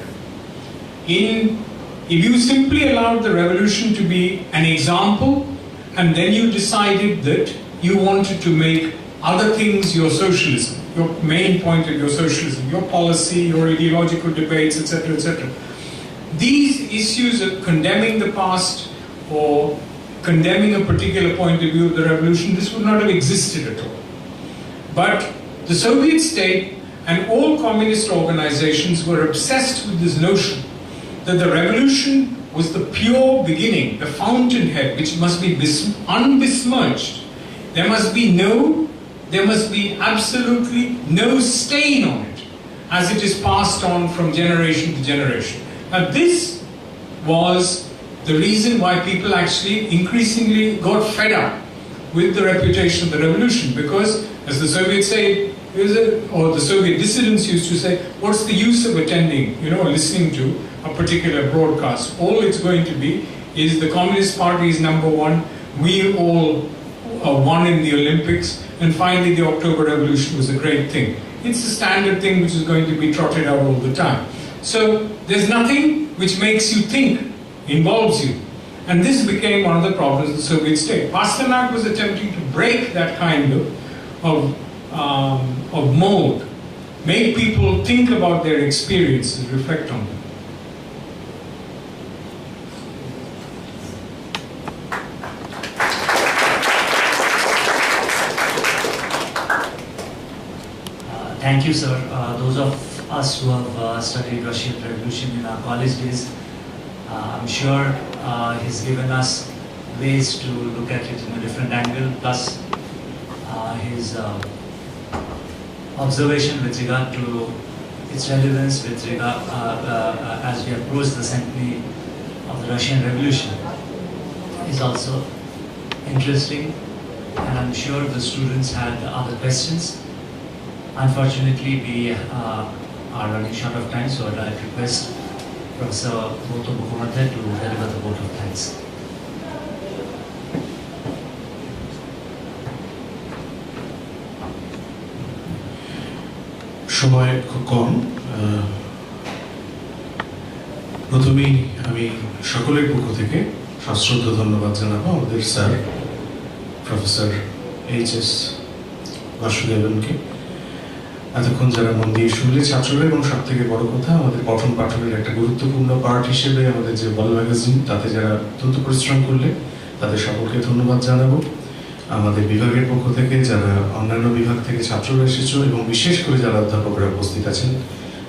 If you simply allowed the revolution to be an example, and then you decided that you wanted to make other things your socialism, your main point of your socialism, your policy, your ideological debates, etc., etc. These issues of condemning the past or condemning a particular point of view of the revolution, this would not have existed at all. But the Soviet state and all communist organizations were obsessed with this notion that the revolution was the pure beginning, the fountainhead, which must be unbesmirched. There must be absolutely no stain on it as it is passed on from generation to generation. Now this was the reason why people actually increasingly got fed up with the reputation of the revolution, because as the Soviets say, or the Soviet dissidents used to say, what's the use of attending, or listening to a particular broadcast? All it's going to be is the Communist Party is number one, we all won in the Olympics, and finally the October Revolution was a great thing. It's the standard thing which is going to be trotted out all the time. So there's nothing which makes you think, involves you. And this became one of the problems of the Soviet state. Pasternak was attempting to break that kind of mold, make people think about their experiences, reflect on them. Thank you, sir. Those of us who have studied Russian Revolution in our college days, I'm sure he's given us ways to look at it in a different angle, plus his observation with regard to its relevance with regard as we approach the centenary of the Russian Revolution is also interesting, and I'm sure the students had other questions. Unfortunately, we are running short of time, so I'd like to request Professor Gautam Mukhopadhyay to deliver the vote of thanks. সময় খুব কম, প্রথমেই আমি সকলের পক্ষ থেকে সশ্রদ্ধ ধন্যবাদ জানাবো আমাদের স্যার প্রফেসর এইচ.এস. বাসুদেবনকে। এতক্ষণ যারা মন দিয়ে শুনলে ছাত্ররা, এবং সব থেকে বড় কথা আমাদের পঠন পাঠনের একটা গুরুত্বপূর্ণ পার্ট হিসেবে আমাদের যে বল ম্যাগাজিন, তাতে যারা অত্যন্ত পরিশ্রম করলে তাদের সকলকে ধন্যবাদ জানাবো। আমাদের বিভাগের পক্ষ থেকে যারা অন্যান্য বিভাগ থেকে ছাত্ররা এসেছো, এবং বিশেষ করে যারা অধ্যাপকরা উপস্থিত আছেন,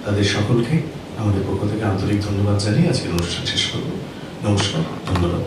তাদের সকলকে আমাদের পক্ষ থেকে আন্তরিক ধন্যবাদ জানিয়ে আজকের অনুষ্ঠান শেষ করব। নমস্কার, ধন্যবাদ।